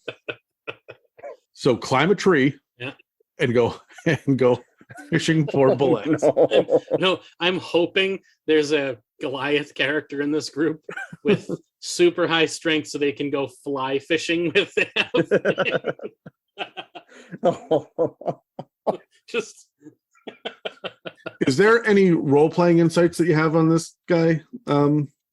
So climb a tree and go fishing for bullets. No, I'm hoping there's a Goliath character in this group with super high strength so they can go fly fishing with it. Just Is there any role-playing insights that you have on this guy,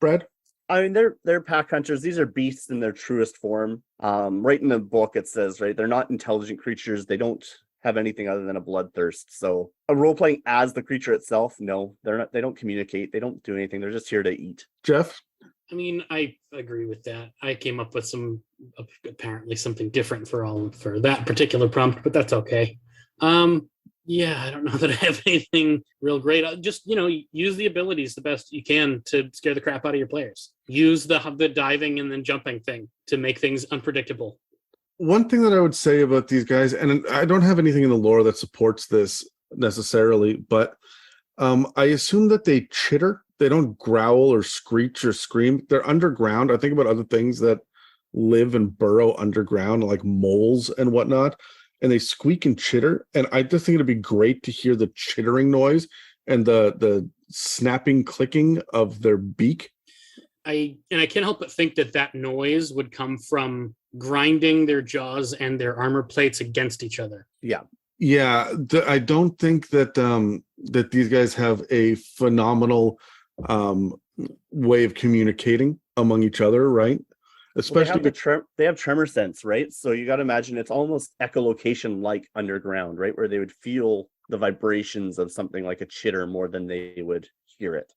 Brad? I mean, they're pack hunters. These are beasts in their truest form. Right in the book, it says, right, they're not intelligent creatures. They don't have anything other than a bloodthirst. So a role playing as the creature itself, no, they're not. They don't communicate. They don't do anything. They're just here to eat. Jeff? I mean, I agree with that. I came up with apparently something different for that particular prompt, but that's okay. Yeah, I don't know that I have anything real great. Just, use the abilities the best you can to scare the crap out of your players. Use the diving and then jumping thing to make things unpredictable. One thing that I would say about these guys, and I don't have anything in the lore that supports this necessarily, but I assume that they chitter. They don't growl or screech or scream. They're underground. I think about other things that live and burrow underground, like moles and whatnot, and they squeak and chitter. And I just think it'd be great to hear the chittering noise and the snapping, clicking of their beak. I can't help but think that noise would come from grinding their jaws and their armor plates against each other. Yeah, I don't think that that these guys have a phenomenal way of communicating among each other, right? Especially they have tremor sense, right? So you got to imagine it's almost echolocation like underground, right? Where they would feel the vibrations of something like a chitter more than they would hear it.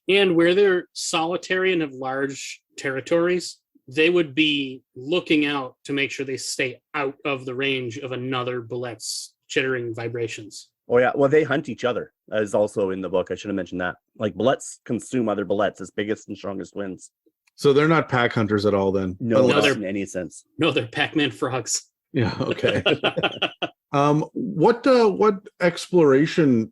And where they're solitary and have large territories, they would be looking out to make sure they stay out of the range of another Bulette's chittering vibrations. Oh yeah, well they hunt each other, as also in the book. I should have mentioned that. Like Bulettes consume other Bulettes as biggest and strongest wins. So they're not pack hunters at all then? No, they're in any sense. No, they're Pac-Man frogs. Yeah. Okay. What exploration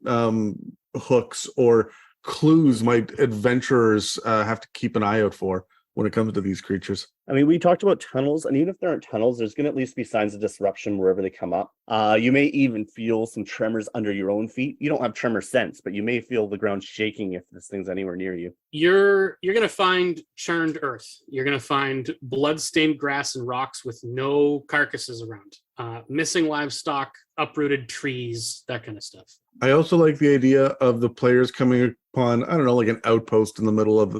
hooks or clues might adventurers have to keep an eye out for when it comes to these creatures? I mean, we talked about tunnels, and even if there aren't tunnels, there's going to at least be signs of disruption wherever they come up. You may even feel some tremors under your own feet. You don't have tremor sense, but you may feel the ground shaking if this thing's anywhere near you. You're going to find churned earth. You're going to find blood-stained grass and rocks with no carcasses around. Missing livestock, uprooted trees, that kind of stuff. I also like the idea of the players coming upon, I don't know, like an outpost in the middle of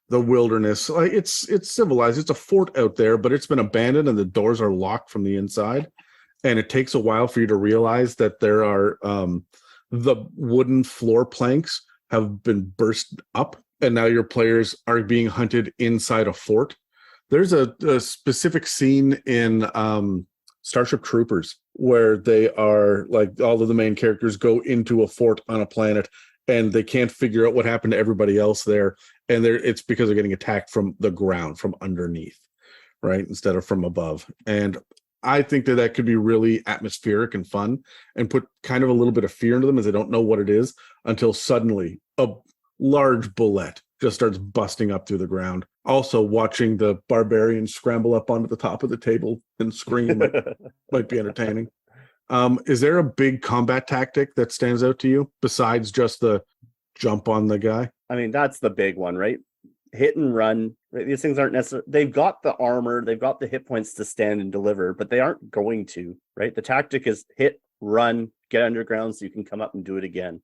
the wilderness. Like it's civilized. It's a fort out there, but it's been abandoned and the doors are locked from the inside. And it takes a while for you to realize that there are the wooden floor planks have been burst up, and now your players are being hunted inside a fort. There's a specific scene in Starship Troopers where they are like all of the main characters go into a fort on a planet and they can't figure out what happened to everybody else there. And it's because they're getting attacked from the ground, from underneath, right? Instead of from above. And I think that could be really atmospheric and fun and put kind of a little bit of fear into them as they don't know what it is until suddenly a large bulette just starts busting up through the ground. Also, watching the barbarians scramble up onto the top of the table and scream might be entertaining. Is there a big combat tactic that stands out to you besides just the jump on the guy? I mean, that's the big one, right? Hit and run. Right? These things aren't necessarily, they've got the armor, they've got the hit points to stand and deliver, but they aren't going to, right? The tactic is hit, run, get underground so you can come up and do it again.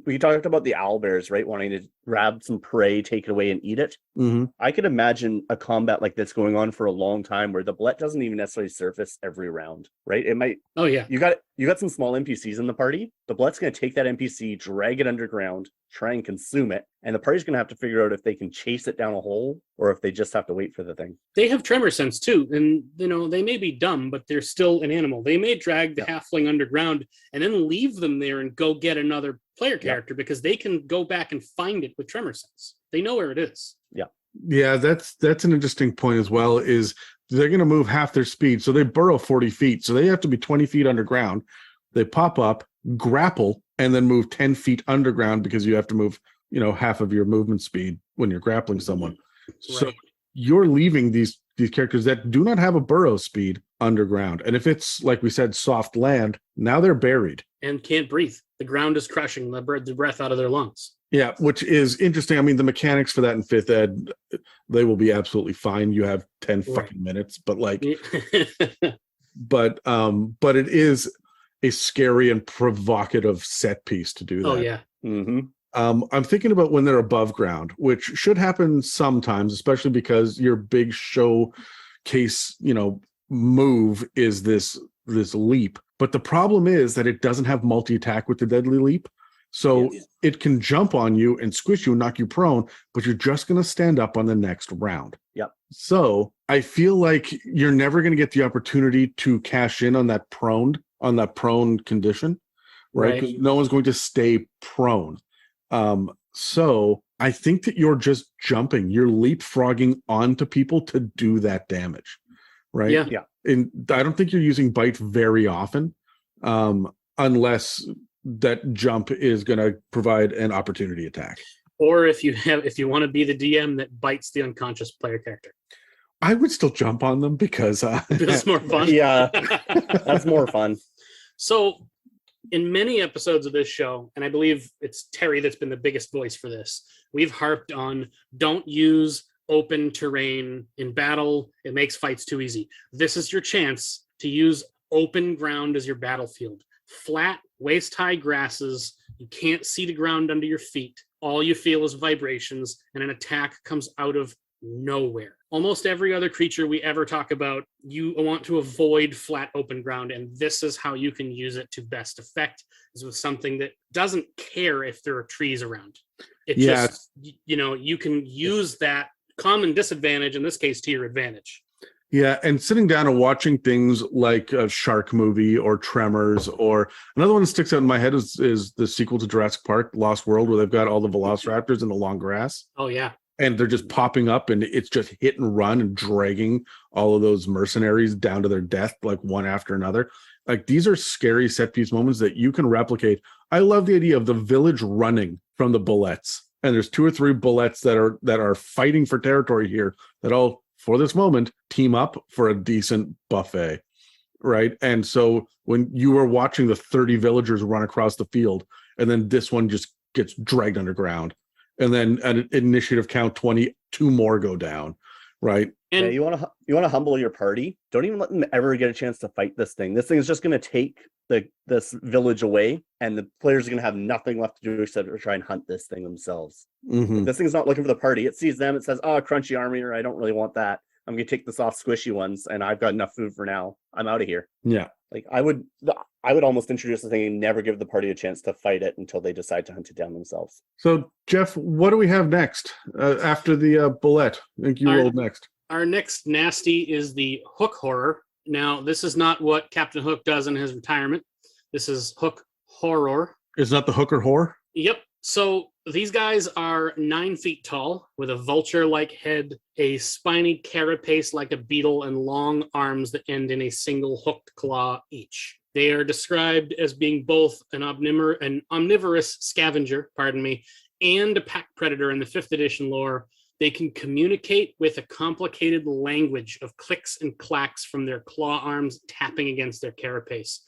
We talked about the owlbears, right? Wanting to grab some prey, take it away and eat it. Mm-hmm. I could imagine a combat like this going on for a long time where the bulette doesn't even necessarily surface every round, right? It might. Oh yeah. You got some small NPCs in the party. The bulette's going to take that NPC, drag it underground, try and consume it, and the party's going to have to figure out if they can chase it down a hole or if they just have to wait for the thing. They have tremor sense too, and they may be dumb, but they're still an animal. They may drag the halfling underground and then leave them there and go get another player character because they can go back and find it with tremor sense. They know where it is. Yeah, that's an interesting point as well, is they're going to move half their speed. So they burrow 40 feet. So they have to be 20 feet underground. They pop up, grapple, and then move 10 feet underground because you have to move, half of your movement speed when you're grappling someone. Right. So you're leaving these characters that do not have a burrow speed underground. And if it's, like we said, soft land, now they're buried. And can't breathe. The ground is crushing the breath out of their lungs. Yeah, which is interesting. I mean, the mechanics for that in 5th Ed, they will be absolutely fine. You have 10 fucking minutes, but but it is a scary and provocative set piece to do that. Oh yeah. Mm-hmm. I'm thinking about when they're above ground, which should happen sometimes, especially because your big showcase, move is this leap. But the problem is that it doesn't have multi-attack with the deadly leap. So it can jump on you and squish you and knock you prone, but you're just going to stand up on the next round. Yep. So I feel like you're never going to get the opportunity to cash in on that prone condition, right? Because no one's going to stay prone. So I think that you're just jumping, you're leapfrogging onto people to do that damage, right? Yeah. And I don't think you're using bite very often, unless that jump is going to provide an opportunity attack. Or if you want to be the DM that bites the unconscious player character. I would still jump on them because it's more fun. Yeah, that's more fun. So in many episodes of this show, and I believe it's Terry that's been the biggest voice for this, we've harped on don't use open terrain in battle. It makes fights too easy. This is your chance to use open ground as your battlefield. Flat, waist-high grasses. You can't see the ground under your feet. All you feel is vibrations, and an attack comes out of nowhere. Almost every other creature we ever talk about, you want to avoid flat open ground, and this is how you can use it to best effect, is with something that doesn't care if there are trees around. It just, you can use that common disadvantage, in this case, to your advantage. Yeah, and sitting down and watching things like a Shark movie or Tremors, or another one that sticks out in my head is the sequel to Jurassic Park, Lost World, where they've got all the velociraptors in the long grass. Oh, yeah. and they're just popping up, and it's just hit and run and dragging all of those mercenaries down to their death, like one after another. Like, these are scary set piece moments that you can replicate. I love the idea of the village running from the Bulettes, and there's 2 or 3 Bulettes that are fighting for territory here that all, for this moment, team up for a decent buffet, right? And so when you are watching the 30 villagers run across the field, and then this one just gets dragged underground, and then at initiative count 20, 2 more go down, right? And you want to humble your party. Don't even let them ever get a chance to fight this thing. This thing is just going to take this village away, and the players are going to have nothing left to do except to try and hunt this thing themselves. Mm-hmm. This thing's not looking for the party. It sees them. It says, "Oh, crunchy army, or I don't really want that. I'm going to take the soft, squishy ones, and I've got enough food for now. I'm out of here." Yeah. Like, I would almost introduce the thing and never give the party a chance to fight it until they decide to hunt it down themselves. So, Jeff, what do we have next after the Bulette? I think you rolled next. Our next nasty is the Hook Horror. Now, this is not what Captain Hook does in his retirement. This is Hook Horror. Is that the hooker whore? Yep. So these guys are 9 feet tall with a vulture-like head, a spiny carapace like a beetle, and long arms that end in a single hooked claw each. They are described as being both an omnivorous scavenger, and a pack predator in the 5th edition lore. They can communicate with a complicated language of clicks and clacks from their claw arms tapping against their carapace.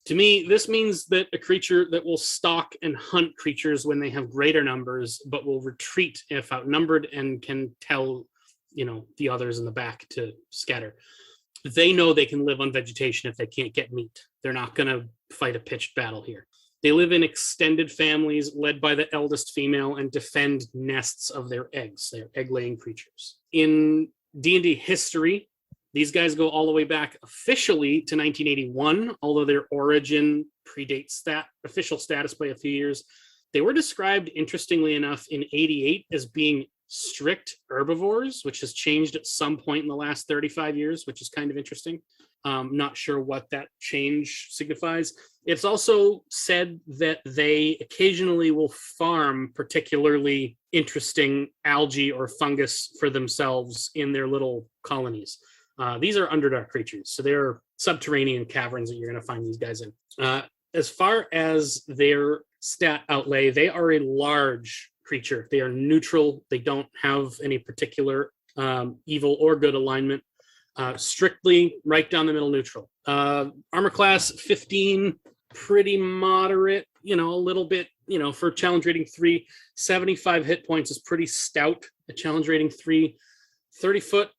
To me, this means that a creature that will stalk and hunt creatures when they have greater numbers, but will retreat if outnumbered and can tell, the others in the back to scatter. They know they can live on vegetation if they can't get meat. They're not going to fight a pitched battle here. They live in extended families led by the eldest female and defend nests of their eggs. They're egg-laying creatures. In D&D history, these guys go all the way back officially to 1981, although their origin predates that official status by a few years. They were described, interestingly enough, in 88 as being strict herbivores, which has changed at some point in the last 35 years, which is kind of interesting. Not sure what that change signifies. It's also said that they occasionally will farm particularly interesting algae or fungus for themselves in their little colonies. These are Underdark creatures, so they're subterranean caverns that you're going to find these guys in. As far as their stat outlay, they are a large creature. They are neutral. They don't have any particular evil or good alignment. Strictly right down the middle neutral. Armor class 15, pretty moderate, a little bit, for challenge rating 3. 75 hit points is pretty stout at challenge rating 3. 30-foot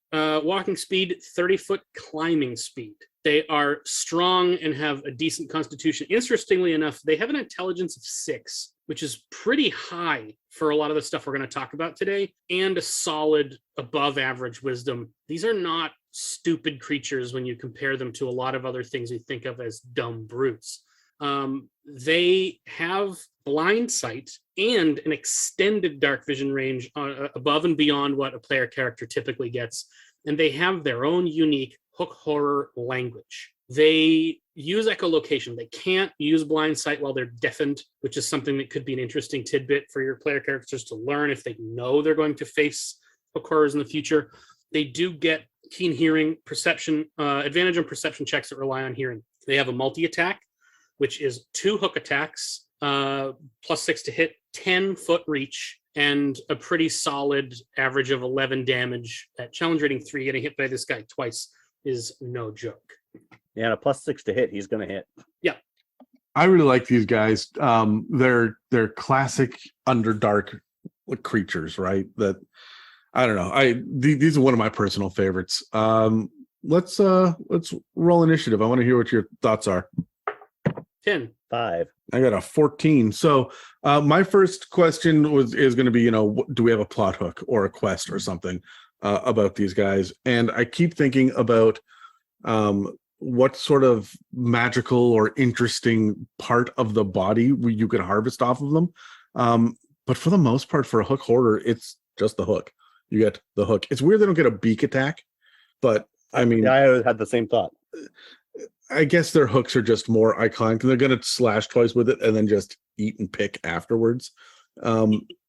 walking speed, 30-foot climbing speed. They are strong and have a decent constitution. Interestingly enough, they have an intelligence of 6, which is pretty high for a lot of the stuff we're going to talk about today, and a solid above average wisdom. These are not stupid creatures when you compare them to a lot of other things we think of as dumb brutes. They have blind sight and an extended dark vision range above and beyond what a player character typically gets, and they have their own unique Hook Horror language. They use echolocation. They can't use blind sight while they're deafened, which is something that could be an interesting tidbit for your player characters to learn if they know they're going to face Hook Horrors in the future. They do get keen hearing, perception, advantage on perception checks that rely on hearing. They have a multi-attack, which is 2 hook attacks, +6 to hit, 10-foot reach, and a pretty solid average of 11 damage. At challenge rating 3, getting hit by this guy twice is no joke. Yeah, and a +6 to hit, he's going to hit. Yeah. I really like these guys. They're classic Underdark creatures, right? That, I don't know. These are one of my personal favorites. Let's roll initiative. I want to hear what your thoughts are. 10. 5. I got a 14. So my first question is going to be, do we have a plot hook or a quest or something about these guys? And I keep thinking about what sort of magical or interesting part of the body you could harvest off of them. But for the most part, for a Hook Horror, it's just the hook. You get the hook. It's weird they don't get a beak attack, but I mean, yeah, I had the same thought. I guess their hooks are just more iconic. They're going to slash twice with it and then just eat and pick afterwards.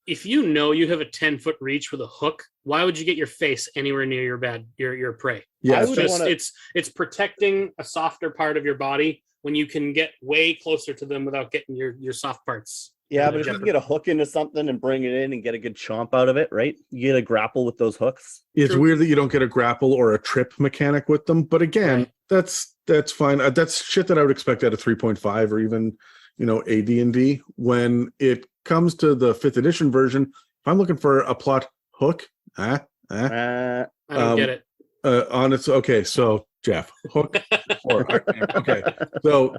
if you know you have a 10-foot reach with a hook, why would you get your face anywhere near your prey? Yeah, It's protecting a softer part of your body when you can get way closer to them without getting your soft parts. Yeah, but if you can get a hook into something and bring it in and get a good chomp out of it, right? You get a grapple with those hooks. It's True. weird that you don't get a grapple or a trip mechanic with them, but again, Right. that's fine. That's shit that I would expect out of 3.5 or even AD&D. When it comes to the 5th edition version, if I'm looking for a plot hook, I don't get it. Okay, so Jeff, hook horror. Okay, so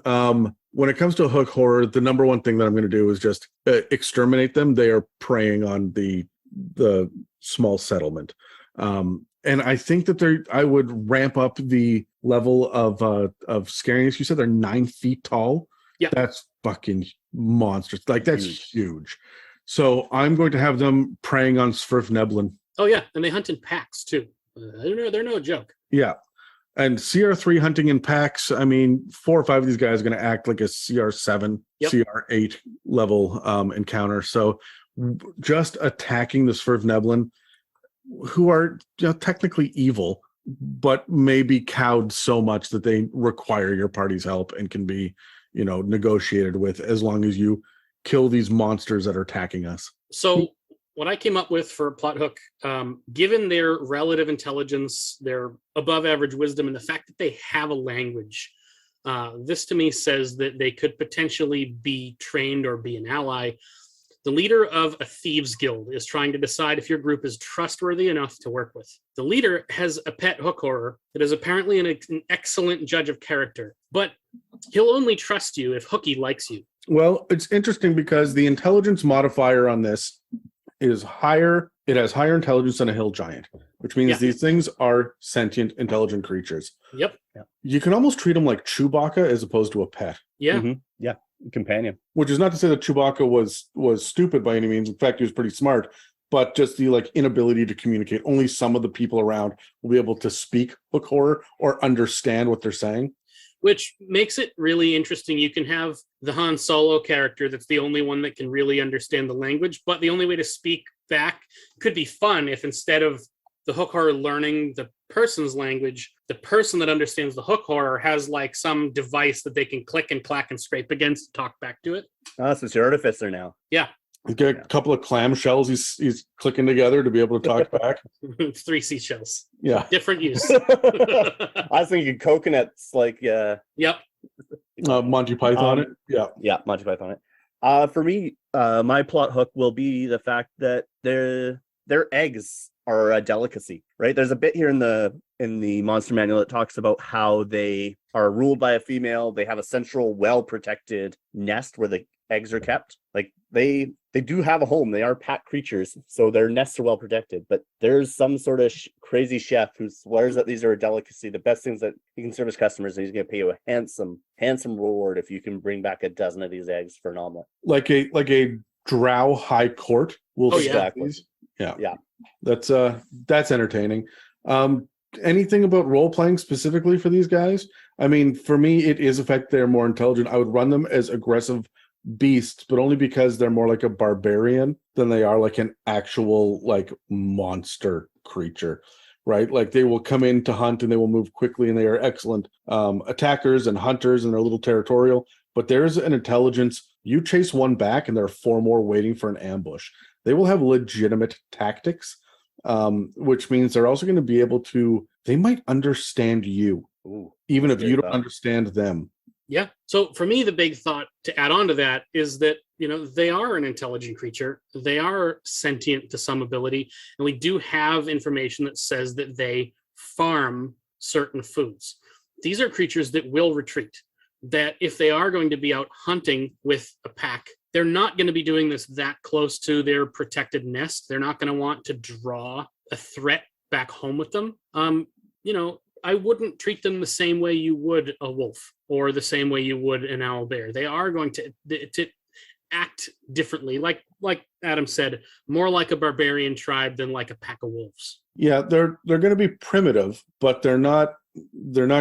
when it comes to a hook horror, the number one thing that I'm going to do is just exterminate them. They are preying on the small settlement, and I think that I would ramp up the level of scariness. You said they're 9 feet tall. Yeah, that's fucking monstrous. Like that's huge. So I'm going to have them preying on Svirfneblin. Oh yeah, and they hunt in packs too. They're no joke. Yeah. And CR3 hunting in packs, I mean, 4 or 5 of these guys are going to act like a CR7, CR8 level encounter. So just attacking the Svirfneblin, who are technically evil, but maybe cowed so much that they require your party's help and can be, negotiated with as long as you kill these monsters that are attacking us. So what I came up with for a plot hook, given their relative intelligence, their above average wisdom, and the fact that they have a language, this to me says that they could potentially be trained or be an ally. The leader of a thieves guild is trying to decide if your group is trustworthy enough to work with. The leader has a pet hook horror that is apparently an excellent judge of character, but he'll only trust you if Hooky likes you. Well, it's interesting because the intelligence modifier on this is higher. It has higher intelligence than a hill giant, which means these things are sentient, intelligent creatures. Yep. You can almost treat them like Chewbacca as opposed to a pet. Yeah. Mm-hmm. Yeah. Companion. Which is not to say that Chewbacca was stupid by any means. In fact, he was pretty smart, but just the inability to communicate. Only some of the people around will be able to speak hook horror or understand what they're saying. Which makes it really interesting. You can have the Han Solo character that's the only one that can really understand the language, but the only way to speak back could be fun if instead of the hook horror learning the person's language, the person that understands the hook horror has some device that they can click and clack and scrape against to talk back to it. Oh, so it's your artificer now. Yeah. He's got a couple of clamshells he's clicking together to be able to talk back. 3 seashells. Yeah. Different use. I was thinking coconuts, Yep. Monty Python it. Yeah. Yeah, Monty Python it. For me, my plot hook will be the fact that their eggs are a delicacy, right? There's a bit here in the monster manual that talks about how they are ruled by a female. They have a central, well-protected nest where the eggs are kept. They do have a home. They are pack creatures, so their nests are well protected. But there's some sort of crazy chef who swears that these are a delicacy, the best things that he can service customers, and he's going to pay you a handsome reward if you can bring back a dozen of these eggs for an omelet. Like a drow high court will stack these. Yeah. That's entertaining. Anything about role playing specifically for these guys? I mean, for me, it is a fact they're more intelligent. I would run them as aggressive beasts, but only because they're more like a barbarian than they are like an actual monster creature, right? They will come in to hunt and they will move quickly and they are excellent attackers and hunters and they're a little territorial, but there's an intelligence. You chase one back and there are 4 more waiting for an ambush. They will have legitimate tactics, which means they're also going to be able to, they might understand you, even if you don't understand them. Yeah. So for me, the big thought to add on to that is that, they are an intelligent creature. They are sentient to some ability. And we do have information that says that they farm certain foods. These are creatures that will retreat, that if they are going to be out hunting with a pack, they're not going to be doing this that close to their protected nest. They're not going to want to draw a threat back home with them. I wouldn't treat them the same way you would a wolf or the same way you would an owlbear. They are going to act differently. Like Adam said, more like a barbarian tribe than like a pack of wolves. Yeah, they're going to be primitive, but they're not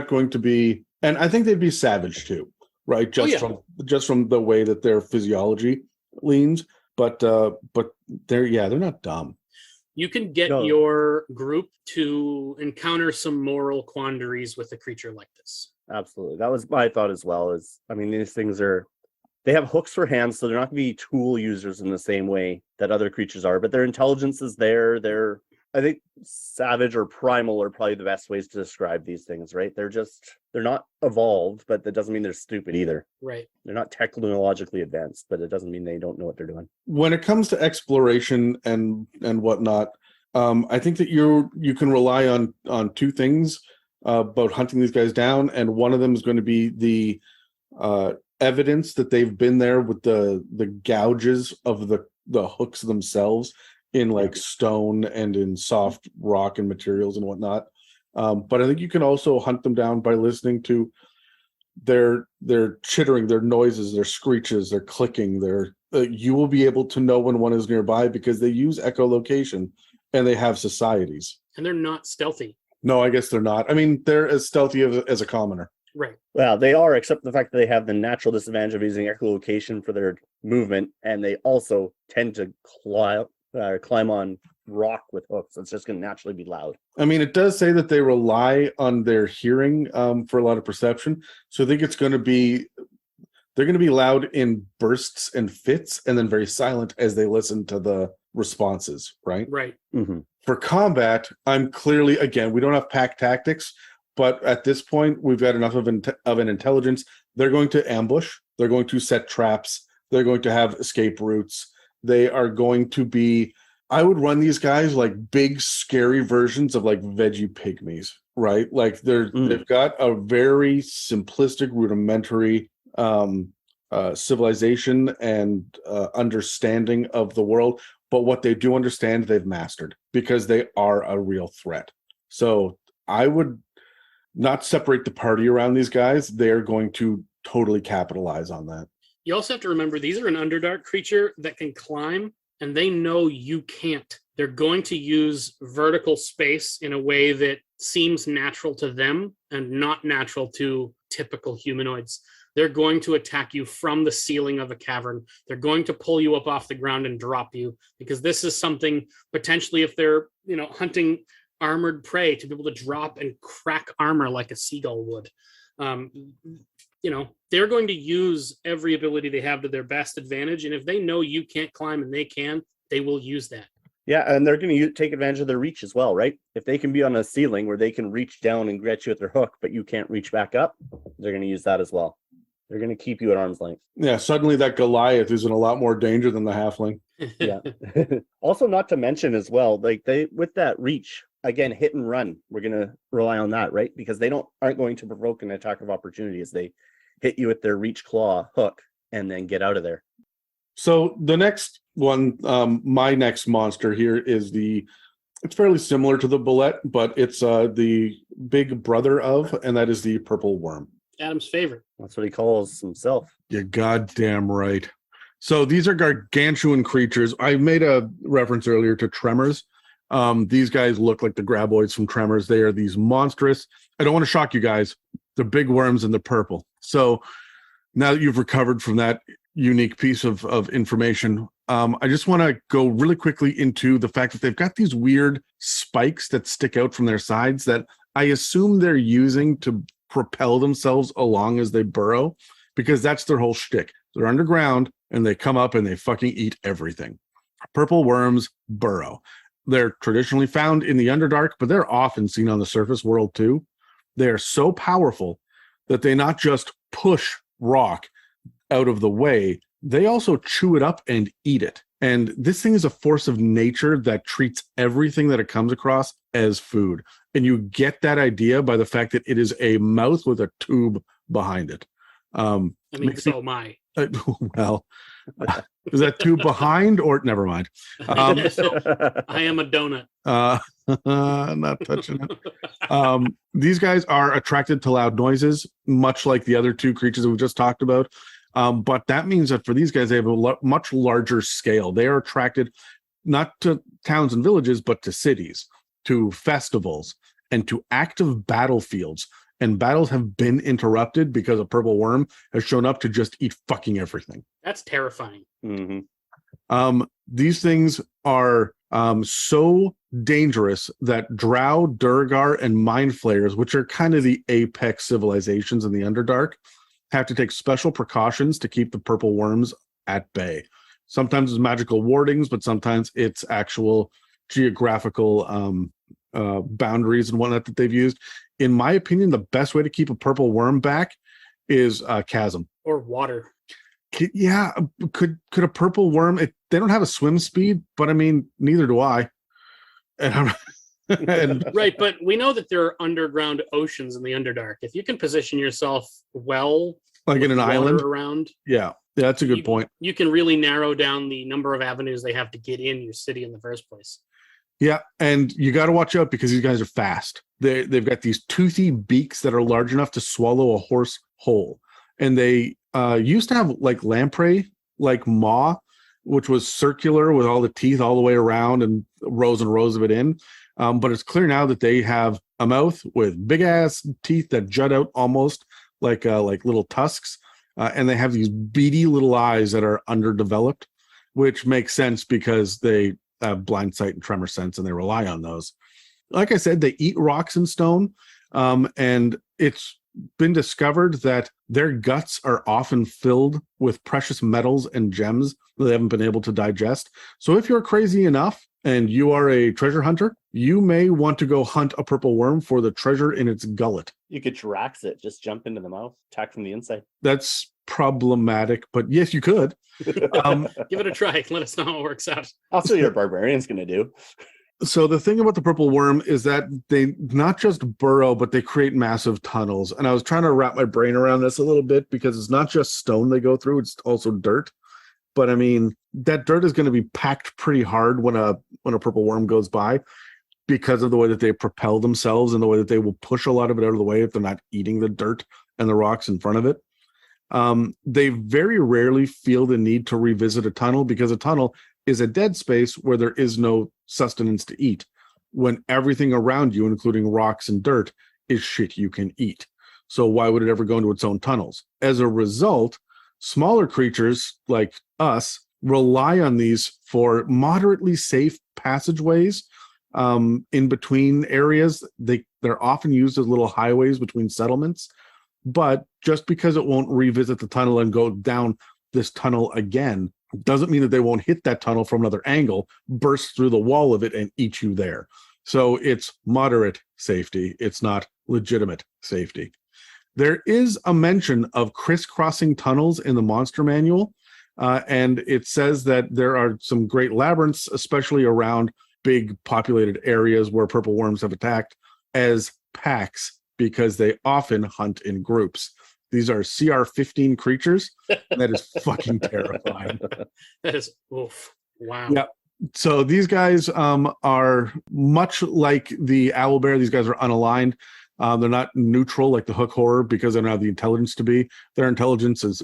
going to be, and I think they'd be savage too, right? Just from the way that their physiology leans. but they're not dumb. You can get No. your group to encounter some moral quandaries with a creature like this. Absolutely. That was my thought as well. These things they have hooks for hands, so they're not going to be tool users in the same way that other creatures are, but their intelligence is there. I think savage or primal are probably the best ways to describe these things, right? They're not evolved, but that doesn't mean they're stupid either. Right. They're not technologically advanced, but it doesn't mean they don't know what they're doing. When it comes to exploration and whatnot, I think that you can rely on two things about hunting these guys down, and one of them is going to be the evidence that they've been there with the gouges of the hooks themselves in like stone and in soft rock and materials and whatnot. But I think you can also hunt them down by listening to their chittering, their noises, their screeches, their clicking. You will be able to know when one is nearby because they use echolocation and they have societies. And they're not stealthy. No, I guess they're not. I mean, they're as stealthy as a commoner. Right. Well, they are, except the fact that they have the natural disadvantage of using echolocation for their movement, and they also tend to climb on rock with hooks. It's just going to naturally be loud. I mean, it does say that they rely on their hearing for a lot of perception. So I think they're going to be loud in bursts and fits, and then very silent as they listen to the responses. Right. Right. Mm-hmm. For combat, I'm clearly, again, we don't have pack tactics, but at this point, we've got enough of an intelligence. They're going to ambush. They're going to set traps. They're going to have escape routes. They are going to be, I would run these guys like big, scary versions of like veggie pygmies, right? Like they've got a very simplistic, rudimentary civilization and understanding of the world. But what they do understand, they've mastered because they are a real threat. So I would not separate the party around these guys. They're going to totally capitalize on that. You also have to remember these are an Underdark creature that can climb, and they know you can't. They're going to use vertical space in a way that seems natural to them and not natural to typical humanoids. They're going to attack you from the ceiling of a cavern. They're going to pull you up off the ground and drop you, because this is something potentially, if they're hunting armored prey, to be able to drop and crack armor like a seagull would. They're going to use every ability they have to their best advantage. And if they know you can't climb and they can, they will use that. Yeah, and they're going to take advantage of their reach as well, right? If they can be on a ceiling where they can reach down and get you with their hook, but you can't reach back up, they're going to use that as well. They're going to keep you at arm's length. Yeah, suddenly that Goliath is in a lot more danger than the halfling. Yeah. Also, not to mention as well, like with that reach, again, hit and run, we're going to rely on that, right? Because they aren't going to provoke an attack of opportunity as they hit you with their reach claw hook and then get out of there. So the next one, my next monster here is it's fairly similar to the Bulette, but it's the big brother of, and that is the purple worm. Adam's favorite. That's what he calls himself. You're goddamn right. So these are gargantuan creatures. I made a reference earlier to Tremors. These guys look like the graboids from Tremors. They are these monstrous. I don't want to shock you guys. They're big worms and they're purple. So now that you've recovered from that unique piece of information, I just want to go really quickly into the fact that they've got these weird spikes that stick out from their sides that I assume they're using to propel themselves along as they burrow, because that's their whole shtick. They're underground and they come up and they fucking eat everything. Purple worms burrow. They're traditionally found in the Underdark, but they're often seen on the surface world too. They're so powerful that they not just push rock out of the way, they also chew it up and eat it. And this thing is a force of nature that treats everything that it comes across as food. And you get that idea by the fact that it is a mouth with a tube behind it. So am I. Well, is that tube behind or never mind? I am a donut. Not touching it. These guys are attracted to loud noises, much like the other two creatures that we just talked about. But that means that for these guys, they have a much larger scale. They are attracted not to towns and villages, but to cities, to festivals, and to active battlefields. And battles have been interrupted because a purple worm has shown up to just eat fucking everything. That's terrifying. Mm-hmm. These things are so dangerous that Drow, Durgar, and Mind Flayers, which are kind of the apex civilizations in the Underdark, have to take special precautions to keep the purple worms at bay. Sometimes it's magical wardings, but sometimes it's actual geographical boundaries and whatnot that they've used. In my opinion, the best way to keep a purple worm back is chasm or water. Yeah, could a purple worm? They don't have a swim speed, but I mean, neither do I. And Right, but we know that there are underground oceans in the Underdark. If you can position yourself well, like in an water island around, yeah, that's a good point. You can really narrow down the number of avenues they have to get in your city in the first place. Yeah, and you got to watch out because these guys are fast. They've got these toothy beaks that are large enough to swallow a horse whole, and they used to have like lamprey, like maw, which was circular with all the teeth all the way around and rows of it in. But it's clear now that they have a mouth with big ass teeth that jut out almost like little tusks, and they have these beady little eyes that are underdeveloped, which makes sense because they have blind sight and tremor sense, and they rely on those. Like I said, they eat rocks and stone, and it's been discovered that their guts are often filled with precious metals and gems that they haven't been able to digest. So if you're crazy enough and you are a treasure hunter, you may want to go hunt a purple worm for the treasure in its gullet. You could Drax it, just jump into the mouth, attack from the inside. That's problematic, but yes, you could. Give it a try. Let us know how it works out. I'll see what your barbarian's going to do. So the thing about the purple worm is that they not just burrow, but they create massive tunnels. And I was trying to wrap my brain around this a little bit because it's not just stone they go through, it's also dirt. But I mean, that dirt is going to be packed pretty hard when a purple worm goes by because of the way that they propel themselves and the way that they will push a lot of it out of the way if they're not eating the dirt and the rocks in front of it. They very rarely feel the need to revisit a tunnel because a tunnel is a dead space where there is no sustenance to eat, when everything around you, including rocks and dirt, is shit you can eat. So why would it ever go into its own tunnels? As a result, smaller creatures like us rely on these for moderately safe passageways in between areas. They're often used as little highways between settlements, but just because it won't revisit the tunnel and go down this tunnel again doesn't mean that they won't hit that tunnel from another angle, burst through the wall of it, and eat you there. So it's moderate safety. It's not legitimate safety. There is a mention of crisscrossing tunnels in the monster manual, and it says that there are some great labyrinths, especially around big populated areas where purple worms have attacked, as packs, because they often hunt in groups. These are CR15 creatures. That is fucking terrifying. That is, oof. Wow. Yeah. So these guys are much like the Owlbear. These guys are unaligned. They're not neutral like the Hook Horror because they don't have the intelligence to be. Their intelligence is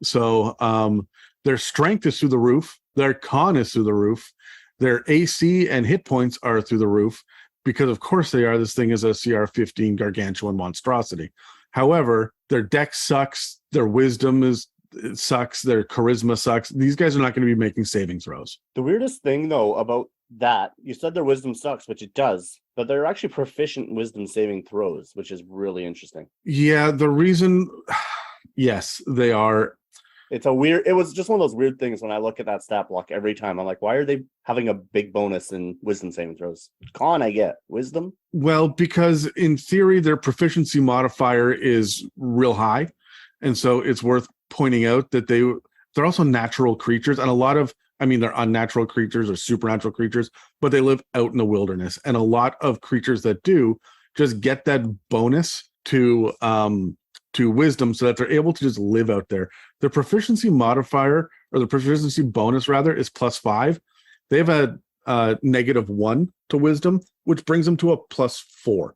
so their strength is through the roof. Their con is through the roof. Their AC and hit points are through the roof because, of course, they are. This thing is a CR15 gargantuan monstrosity. However, their dex sucks. Their wisdom sucks. Their charisma sucks. These guys are not going to be making saving throws. The weirdest thing, though, about that, you said their wisdom sucks, which it does, but they're actually proficient in wisdom saving throws, which is really interesting. Yeah, the reason, yes, they are. It was just one of those weird things when I look at that stat block every time. I'm like, why are they having a big bonus in wisdom saving throws? Con, I get. Wisdom? Well, because in theory, their proficiency modifier is real high. And so it's worth pointing out that they're also natural creatures. And they're unnatural creatures or supernatural creatures, but they live out in the wilderness. And a lot of creatures that do just get that bonus to wisdom so that they're able to just live out there. Their proficiency modifier, or the proficiency bonus rather, is +5. They have a -1 to wisdom, which brings them to a +4.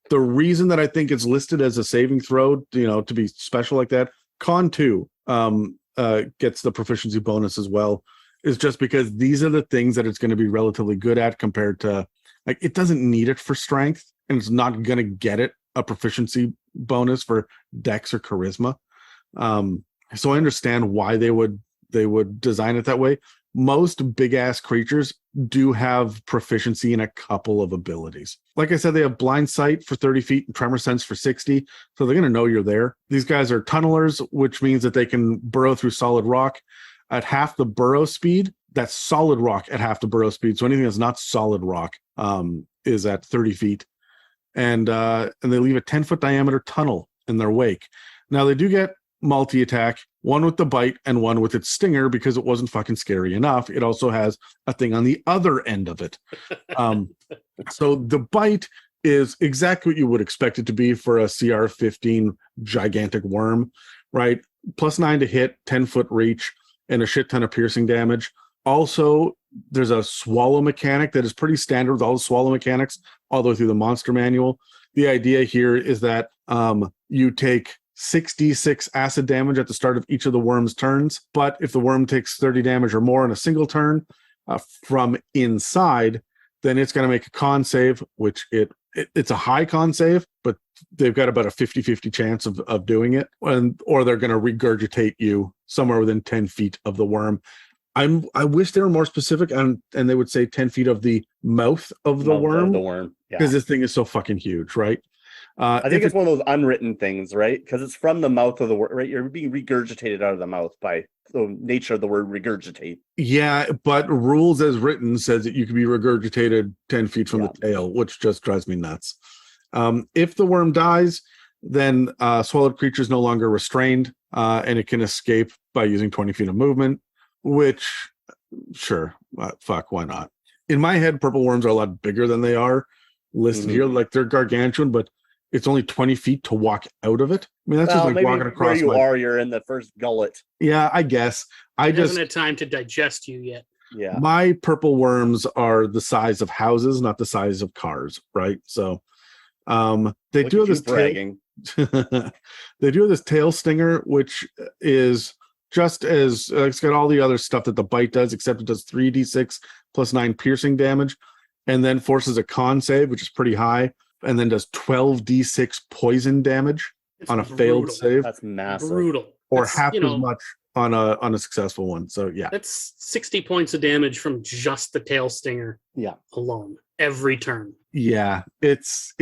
The reason that I think it's listed as a saving throw, to be special like that, con 2 gets the proficiency bonus as well, is just because these are the things that it's going to be relatively good at compared to, like, it doesn't need it for strength, and it's not going to get it a proficiency bonus for dex or charisma. So I understand why they would design it that way, most big ass creatures do have proficiency in a couple of abilities. Like I said, they have blind sight for 30 feet and tremor sense for 60. So they're going to know you're there. These guys are tunnelers, which means that they can burrow through solid rock at half the burrow speed. That's solid rock at half the burrow speed. So anything that's not solid rock is at 30 feet. And they leave a 10-foot diameter tunnel in their wake. Now they do get multi-attack, one with the bite and one with its stinger, because it wasn't fucking scary enough. It also has a thing on the other end of it. So the bite is exactly what you would expect it to be for a CR15 gigantic worm, right? +9 to hit, 10-foot reach, and a shit ton of piercing damage. Also, there's a swallow mechanic that is pretty standard with all the swallow mechanics all the way through the monster manual. The idea here is that you take 6d6 acid damage at the start of each of the worm's turns, but if the worm takes 30 damage or more in a single turn from inside, then it's going to make a con save, which it's a high con save, but they've got about a 50-50 chance of doing it, or they're going to regurgitate you somewhere within 10 feet of the worm. I wish they were more specific, and they would say 10 feet of the mouth of the worm. Because this thing is so fucking huge, right? I think it's one of those unwritten things, right? Because it's from the mouth of the word, right? You're being regurgitated out of the mouth by the nature of the word regurgitate. Yeah, but rules as written says that you can be regurgitated 10 feet from the tail, which just drives me nuts. If the worm dies, then swallowed creature is no longer restrained, and it can escape by using 20 feet of movement, which, sure, fuck, why not? In my head, purple worms are a lot bigger than they are listed here. Like, they're gargantuan, but it's only 20 feet to walk out of it. I mean, that's just like walking across. Where you're in the first gullet. Yeah, I guess. It hasn't had time to digest you yet. Yeah. My purple worms are the size of houses, not the size of cars, right? So they do have this bragging. They do have this tail stinger, which is just as it's got all the other stuff that the bite does, except it does 3d6 +9 piercing damage, and then forces a con save, which is pretty high, and then does 12d6 poison damage on a failed save. That's massive. Brutal. Or half as much on a successful one. So yeah. That's 60 points of damage from just the tail stinger alone every turn. Yeah, it's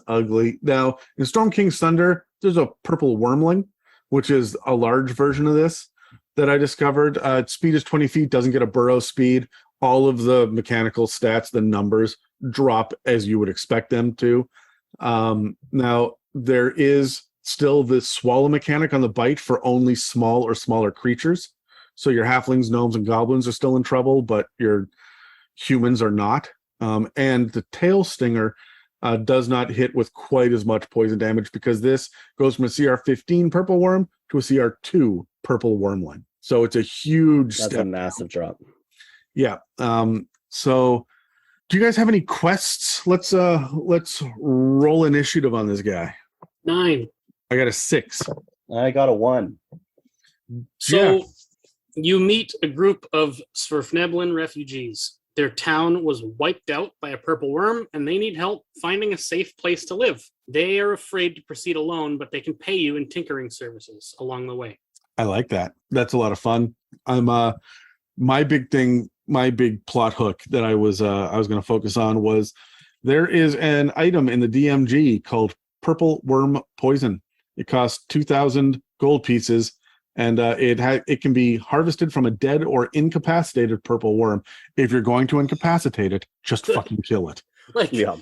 ugly. Now, in Storm King's Thunder, there's a purple wormling, which is a large version of this that I discovered. Its speed is 20 feet, doesn't get a burrow speed. All of the mechanical stats, the numbers, drop as you would expect them to. Now, there is still this swallow mechanic on the bite for only small or smaller creatures. So your halflings, gnomes, and goblins are still in trouble, but your humans are not. And the tail stinger does not hit with quite as much poison damage, because this goes from a CR15 purple worm to a CR2 purple wormling. So it's a huge step. That's a massive drop. Yeah. So do you guys have any quests? Let's roll initiative on this guy. 9. I got a 6. I got a 1. So you meet a group of Sverfneblin refugees. Their town was wiped out by a purple worm, and they need help finding a safe place to live. They are afraid to proceed alone, but they can pay you in tinkering services along the way. I like that. That's a lot of fun. I'm my big plot hook that I was going to focus on was there is an item in the DMG called Purple Worm Poison. It costs 2,000 gold pieces, and it can be harvested from a dead or incapacitated purple worm. If you're going to incapacitate it, just fucking kill it.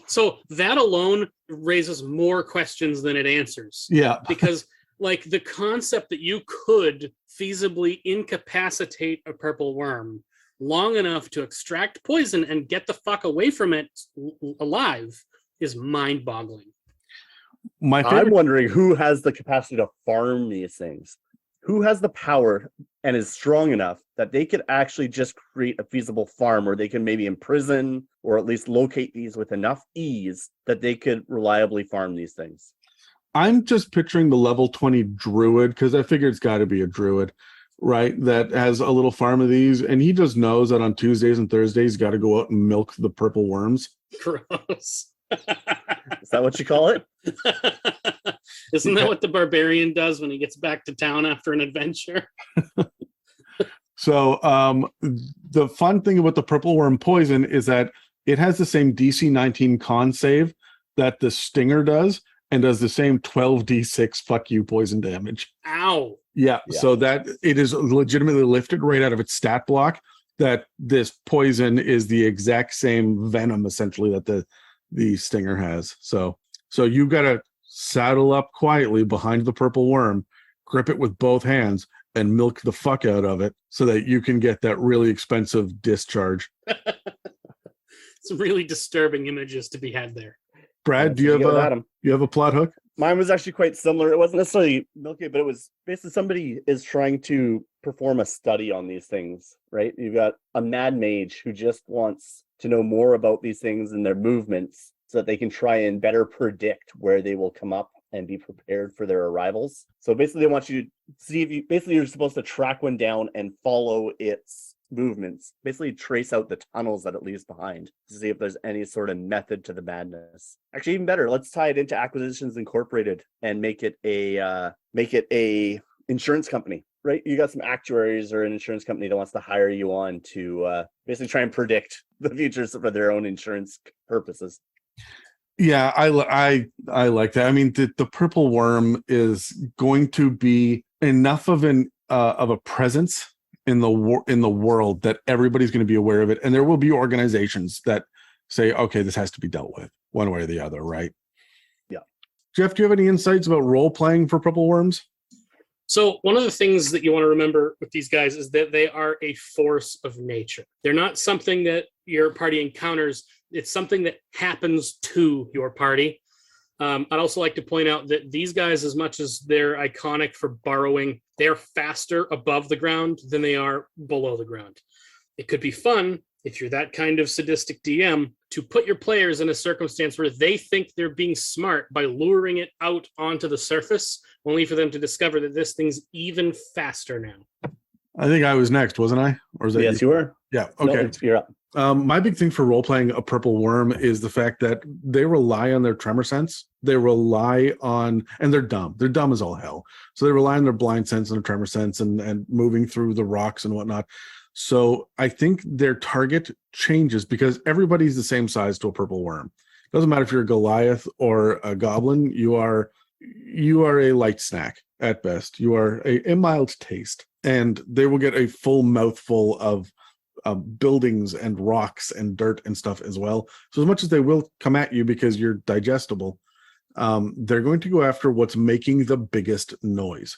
So that alone raises more questions than it answers. Yeah. Because the concept that you could feasibly incapacitate a purple worm long enough to extract poison and get the fuck away from it alive is mind-boggling. I'm wondering who has the capacity to farm these things. Who has the power and is strong enough that they could actually just create a feasible farm where they can maybe imprison or at least locate these with enough ease that they could reliably farm these things? I'm just picturing the level 20 druid, because I figure it's got to be a druid, right? That has a little farm of these, and he just knows that on Tuesdays and Thursdays, he's got to go out and milk the purple worms. Gross. Is that what you call it? Isn't that what the barbarian does when he gets back to town after an adventure? So the fun thing about the purple worm poison is that it has the same DC 19 con save that the stinger does, and does the same 12d6 fuck you poison damage. Ow. Yeah, Yeah. so that it is legitimately lifted right out of its stat block that this poison is the exact same venom essentially that the stinger has. So you got to saddle up quietly behind the purple worm, grip it with both hands, and milk the fuck out of it so that you can get that really expensive discharge. Some really disturbing images to be had there. Brad, do you have a plot hook? Mine was actually quite similar. It wasn't necessarily milky, but it was basically somebody is trying to perform a study on these things, right? You've got a mad mage who just wants to know more about these things and their movements so that they can try and better predict where they will come up and be prepared for their arrivals. So basically they want you to see if you're supposed to track one down and follow its movements, basically trace out the tunnels that it leaves behind to see if there's any sort of method to the madness. Actually, even better, let's tie it into Acquisitions Incorporated and make it a insurance company, right? You got some actuaries or an insurance company that wants to hire you on to basically try and predict the futures for their own insurance purposes. Yeah, I like that. I mean, the purple worm is going to be enough of a presence in the world that everybody's going to be aware of it, and there will be organizations that say, okay, this has to be dealt with one way or the other, right? Yeah. Jeff, do you have any insights about role playing for purple worms? So one of the things that you want to remember with these guys is that they are a force of nature. They're not something that your party encounters. It's something that happens to your party. I'd also like to point out that these guys, as much as they're iconic for burrowing, they're faster above the ground than they are below the ground. It could be fun, if you're that kind of sadistic DM, to put your players in a circumstance where they think they're being smart by luring it out onto the surface, only for them to discover that this thing's even faster now. I think I was next, wasn't I? Or is that Yes, you were. Yeah, okay. No, you're up. My big thing for role-playing a purple worm is the fact that they rely on their tremor sense. They rely on, and they're dumb. They're dumb as all hell. So they rely on their blind sense and their tremor sense and moving through the rocks and whatnot. So I think their target changes because everybody's the same size to a purple worm. It doesn't matter if you're a Goliath or a goblin. You are a light snack at best. You are a mild taste. And they will get a full mouthful of buildings and rocks and dirt and stuff as well. So as much as they will come at you because you're digestible, they're going to go after what's making the biggest noise.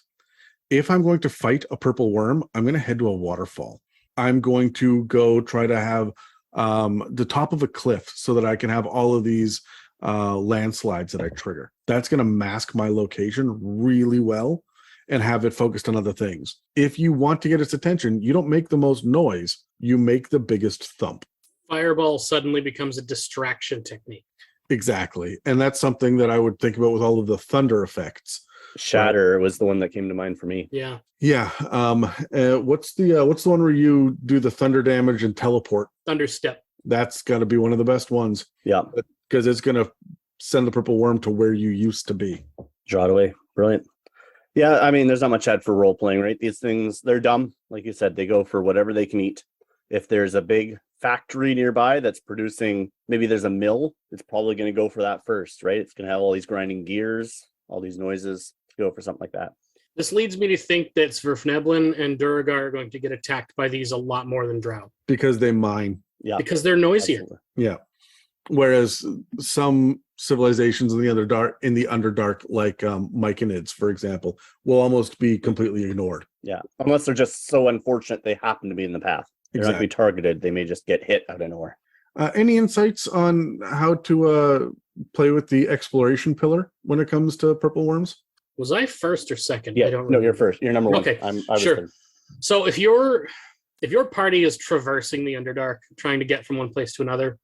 If I'm going to fight a purple worm, I'm going to head to a waterfall. I'm going to go try to have the top of a cliff so that I can have all of these landslides that I trigger. That's going to mask my location really well and have it focused on other things. If you want to get its attention, you don't make the most noise, you make the biggest thump. Fireball suddenly becomes a distraction technique. Exactly. And that's something that I would think about with all of the thunder effects. Shatter was the one that came to mind for me. Yeah. Yeah. What's the one where you do the thunder damage and teleport? Thunderstep. That's got to be one of the best ones. Yeah. Because it's going to send the purple worm to where you used to be. Draw it away. Brilliant. Yeah, I mean, there's not much ad for role playing, right? These things, they're dumb. Like you said, they go for whatever they can eat. If there's a big factory nearby that's producing, maybe there's a mill, it's probably going to go for that first, right? It's going to have all these grinding gears, all these noises, to go for something like that. This leads me to think that Svirfneblin and Duragar are going to get attacked by these a lot more than Drow. Because they mine. Yeah. Because they're noisier. Absolutely. Yeah. Whereas some civilizations in the Underdark, like Myconids, for example, will almost be completely ignored. Yeah. Unless they're just so unfortunate they happen to be in the path. They're not going to be targeted. They may just get hit out of nowhere. Any insights on how to play with the exploration pillar when it comes to purple worms? Was I first or second? Yeah. I don't No, remember. you're first. You're number one. Okay. I was Sure. third. So if your party is traversing the Underdark, trying to get from one place to another,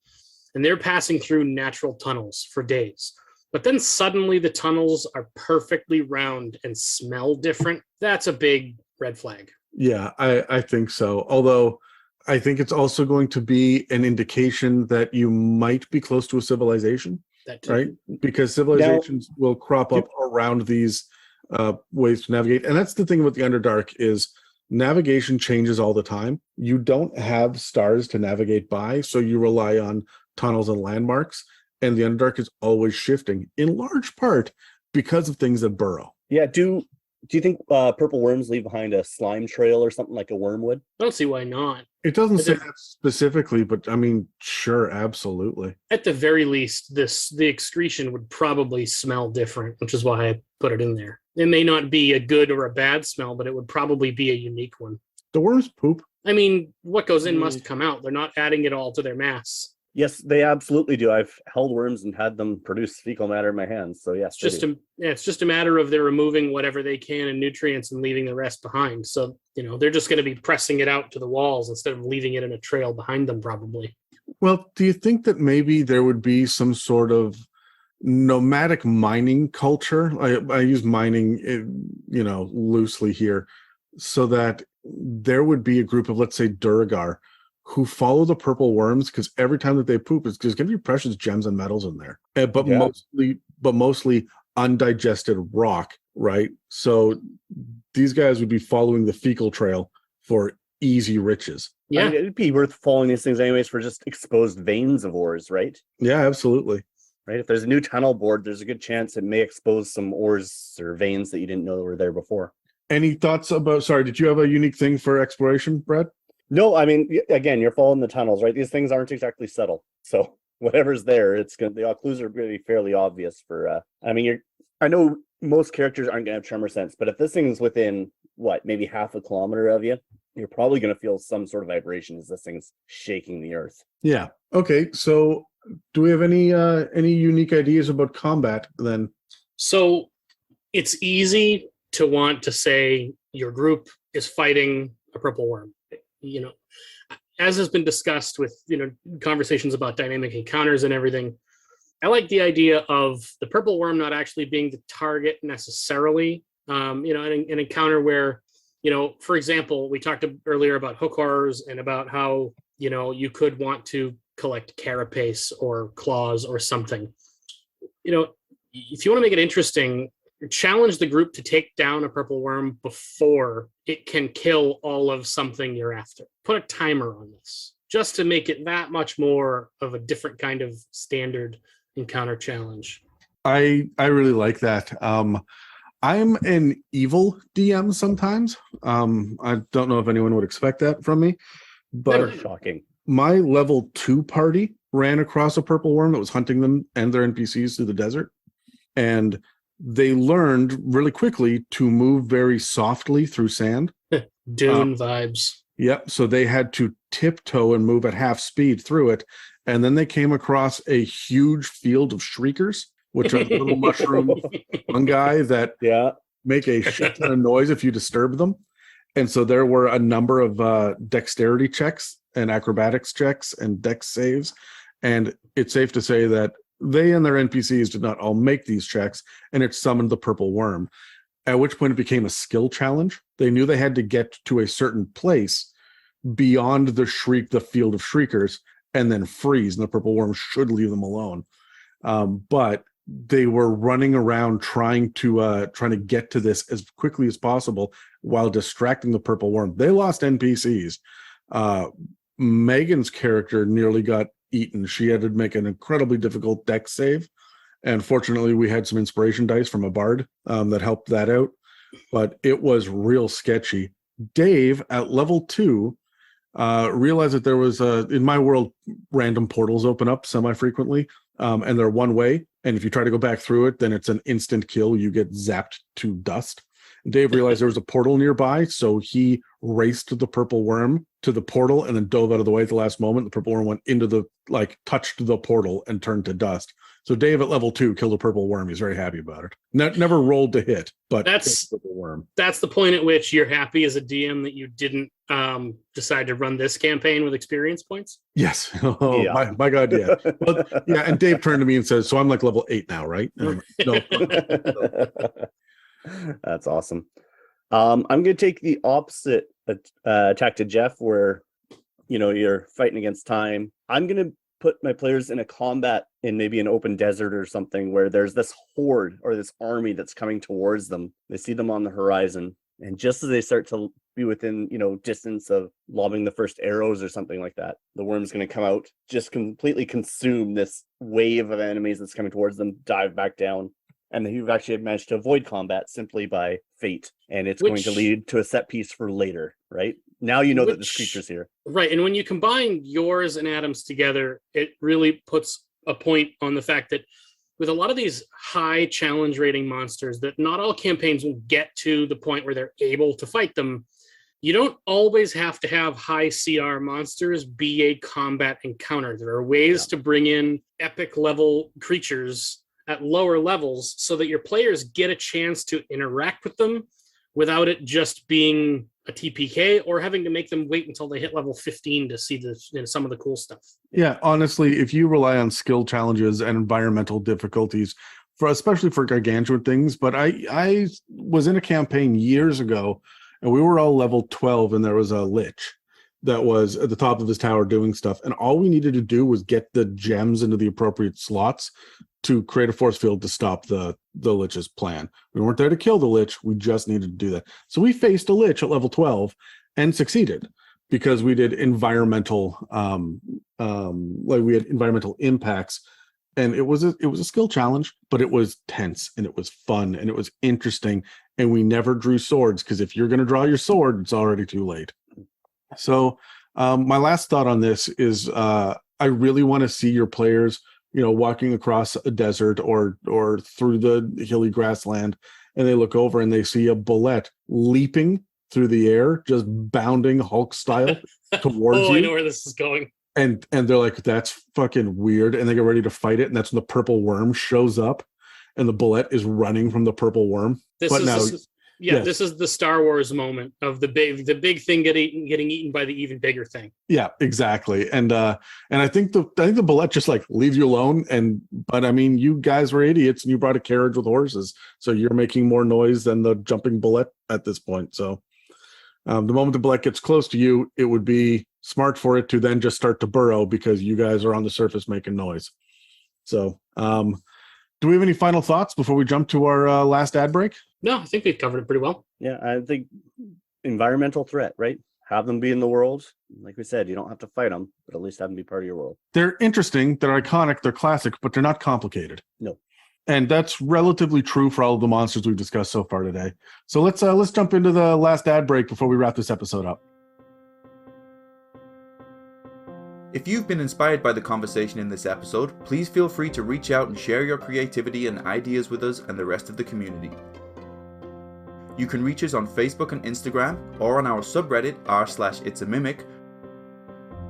and they're passing through natural tunnels for days, but then suddenly the tunnels are perfectly round and smell different, that's a big red flag. Yeah, I think so. Although I think it's also going to be an indication that you might be close to a civilization, That too. right? Because civilizations will crop up around these ways to navigate. And that's the thing about the Underdark is navigation changes all the time. You don't have stars to navigate by, so you rely on tunnels and landmarks, and the Underdark is always shifting, in large part because of things that burrow. Yeah, do you think purple worms leave behind a slime trail or something like a worm would? I don't see why not. It doesn't But say if- that specifically, but I mean, sure, absolutely. At the very least, the excretion would probably smell different, which is why I put it in there. It may not be a good or a bad smell, but it would probably be a unique one. The worms poop. I mean, what goes in must come out. They're not adding it all to their mass. Yes, they absolutely do. I've held worms and had them produce fecal matter in my hands. So yes, It's just a matter of they're removing whatever they can in nutrients and leaving the rest behind. So, they're just going to be pressing it out to the walls instead of leaving it in a trail behind them, probably. Well, do you think that maybe there would be some sort of nomadic mining culture? I use mining, loosely here, so that there would be a group of, let's say, Duragar, who follow the purple worms, because every time that they poop, there's going to be precious gems and metals in there, but mostly undigested rock, right? So these guys would be following the fecal trail for easy riches. Yeah. I mean, it'd be worth following these things anyways for just exposed veins of ores, right? Yeah, absolutely. Right. If there's a new tunnel bored, there's a good chance it may expose some ores or veins that you didn't know were there before. Any thoughts about? Sorry, did you have a unique thing for exploration, Brad? No, I mean, again, you're following the tunnels, right? These things aren't exactly subtle. So whatever's there, the clues are really fairly obvious for, I know most characters aren't going to have tremor sense, but if this thing's within, maybe half a kilometer of you, you're probably going to feel some sort of vibration as this thing's shaking the earth. Yeah. Okay. So do we have any unique ideas about combat then? So it's easy to want to say your group is fighting a purple worm. As has been discussed with conversations about dynamic encounters and everything, I like the idea of the purple worm not actually being the target necessarily. An encounter where, for example, we talked earlier about hook horrors and about how you could want to collect carapace or claws or something. If you want to make it interesting, challenge the group to take down a purple worm before it can kill all of something you're after. Put a timer on this just to make it that much more of a different kind of standard encounter challenge. I really like that. I'm an evil DM sometimes. I don't know if anyone would expect that from me, but Never shocking. my level 2 party ran across a purple worm that was hunting them and their NPCs through the desert, and they learned really quickly to move very softly through sand. Dune vibes. Yep. So they had to tiptoe and move at half speed through it. And then they came across a huge field of shriekers, which are little mushroom fungi that make a shit ton of noise if you disturb them. And so there were a number of dexterity checks and acrobatics checks and dex saves. And it's safe to say that they and their NPCs did not all make these checks, and it summoned the purple worm, at which point it became a skill challenge. They knew they had to get to a certain place beyond the field of shriekers, and then freeze, and the purple worm should leave them alone. But they were running around trying to get to this as quickly as possible while distracting the purple worm. They lost NPCs. Megan's character nearly got eaten. She had to make an incredibly difficult dex save, and fortunately we had some inspiration dice from a bard that helped that out, but it was real sketchy. Dave at level 2 realized that there was in my world, random portals open up semi-frequently, and they're one way, and if you try to go back through it, then it's an instant kill. You get zapped to dust. Dave realized there was a portal nearby, so he raced the purple worm to the portal and then dove out of the way at the last moment. The purple worm went into touched the portal and turned to dust. So Dave at level 2 killed a purple worm. He's very happy about it. Never rolled to hit, but that's the worm. That's the point at which you're happy as a DM that you didn't decide to run this campaign with experience points. Yes. Oh, yeah. my God, yeah. Well, yeah. And Dave turned to me and says, "So I'm like level 8 now, right?" And I'm like, no. That's awesome. I'm going to take the opposite attack to Jeff, where you're fighting against time. I'm going to put my players in a combat in maybe an open desert or something where there's this horde or this army that's coming towards them. They see them on the horizon, and just as they start to be within, distance of lobbing the first arrows or something like that, the worm's going to come out, just completely consume this wave of enemies that's coming towards them, dive back down. And then you've actually managed to avoid combat simply by fate. And it's going to lead to a set piece for later, right? Now you know that this creature's here. Right. And when you combine yours and Adam's together, it really puts a point on the fact that with a lot of these high challenge rating monsters that not all campaigns will get to the point where they're able to fight them, you don't always have to have high CR monsters be a combat encounter. There are ways to bring in epic level creatures at lower levels so that your players get a chance to interact with them without it just being a TPK or having to make them wait until they hit level 15 to see some of the cool stuff. Yeah, honestly, if you rely on skill challenges and environmental difficulties, especially for gargantuan things, but I was in a campaign years ago, and we were all level 12, and there was a lich that was at the top of his tower doing stuff, and all we needed to do was get the gems into the appropriate slots to create a force field to stop the lich's plan. We weren't there to kill the lich, we just needed to do that. So we faced a lich at level 12 and succeeded because we did environmental we had environmental impacts, and it was a skill challenge, but it was tense and it was fun and it was interesting, and we never drew swords because if you're going to draw your sword, it's already too late. So my last thought on this is I really want to see your players walking across a desert or through the hilly grassland, and they look over and they see a Bulette leaping through the air, just bounding Hulk style towards you. I know where this is going. And they're like, that's fucking weird. And they get ready to fight it. And that's when the purple worm shows up and the Bulette is running from the purple worm. This is the Star Wars moment of the big thing getting eaten by the even bigger thing. Yeah, exactly. And I think the Bulette just like leaves you alone. But I mean, you guys were idiots and you brought a carriage with horses, so you're making more noise than the jumping Bulette at this point. So the moment the Bulette gets close to you, it would be smart for it to then just start to burrow because you guys are on the surface making noise. So do we have any final thoughts before we jump to our last ad break? No, I think we've covered it pretty well. Yeah, I think environmental threat, right? Have them be in the world. Like we said, you don't have to fight them, but at least have them be part of your world. They're interesting, they're iconic, they're classic, but they're not complicated. No. And that's relatively true for all of the monsters we've discussed so far today. So let's jump into the last ad break before we wrap this episode up. If you've been inspired by the conversation in this episode, please feel free to reach out and share your creativity and ideas with us and the rest of the community. You can reach us on Facebook and Instagram, or on our subreddit r/it'samimic.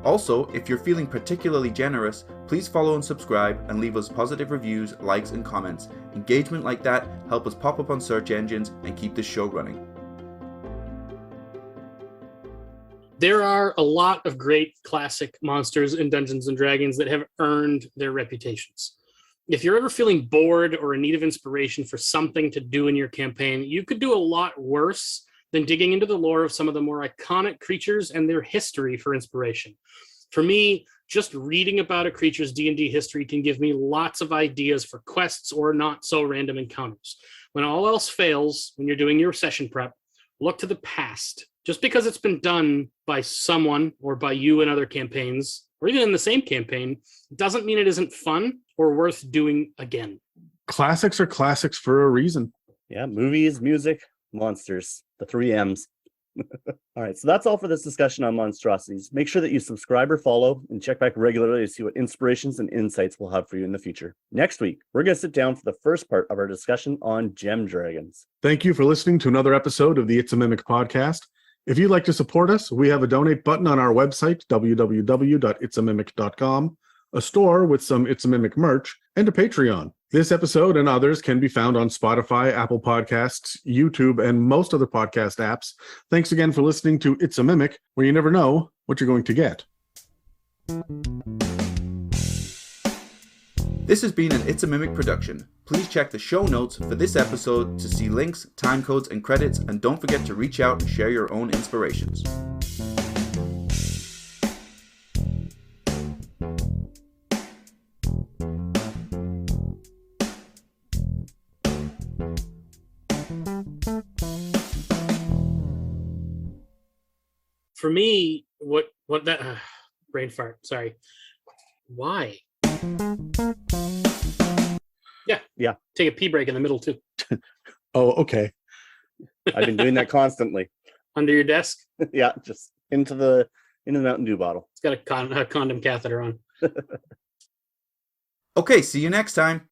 Also, if you're feeling particularly generous, please follow and subscribe and leave us positive reviews, likes and comments. Engagement like that help us pop up on search engines and keep this show running. There are a lot of great classic monsters in Dungeons & Dragons that have earned their reputations. If you're ever feeling bored or in need of inspiration for something to do in your campaign, you could do a lot worse than digging into the lore of some of the more iconic creatures and their history for inspiration. For me, just reading about a creature's D&D history can give me lots of ideas for quests or not so random encounters. When all else fails, when you're doing your session prep, look to the past. Just because it's been done by someone or by you in other campaigns, or even in the same campaign, doesn't mean it isn't fun or worth doing again. Classics are classics for a reason. Yeah, movies, music, monsters, the 3 M's. All right, so that's all for this discussion on Monstrosities. Make sure that you subscribe or follow and check back regularly to see what inspirations and insights we'll have for you in the future. Next week, we're going to sit down for the first part of our discussion on gem dragons. Thank you for listening to another episode of the It's a Mimic podcast. If you'd like to support us, we have a donate button on our website, www.itsamimic.com, a store with some It's a Mimic merch, and a Patreon. This episode and others can be found on Spotify, Apple Podcasts, YouTube, and most other podcast apps. Thanks again for listening to It's a Mimic, where you never know what you're going to get. This has been an It's a Mimic production. Please check the show notes for this episode to see links, time codes, and credits, and don't forget to reach out and share your own inspirations. for me, what that brain fart. Sorry. Why? Yeah. Take a pee break in the middle too. Oh, okay. I've been doing that constantly. Under your desk. Yeah, just into the Mountain Dew bottle. It's got a condom catheter on. Okay, see you next time.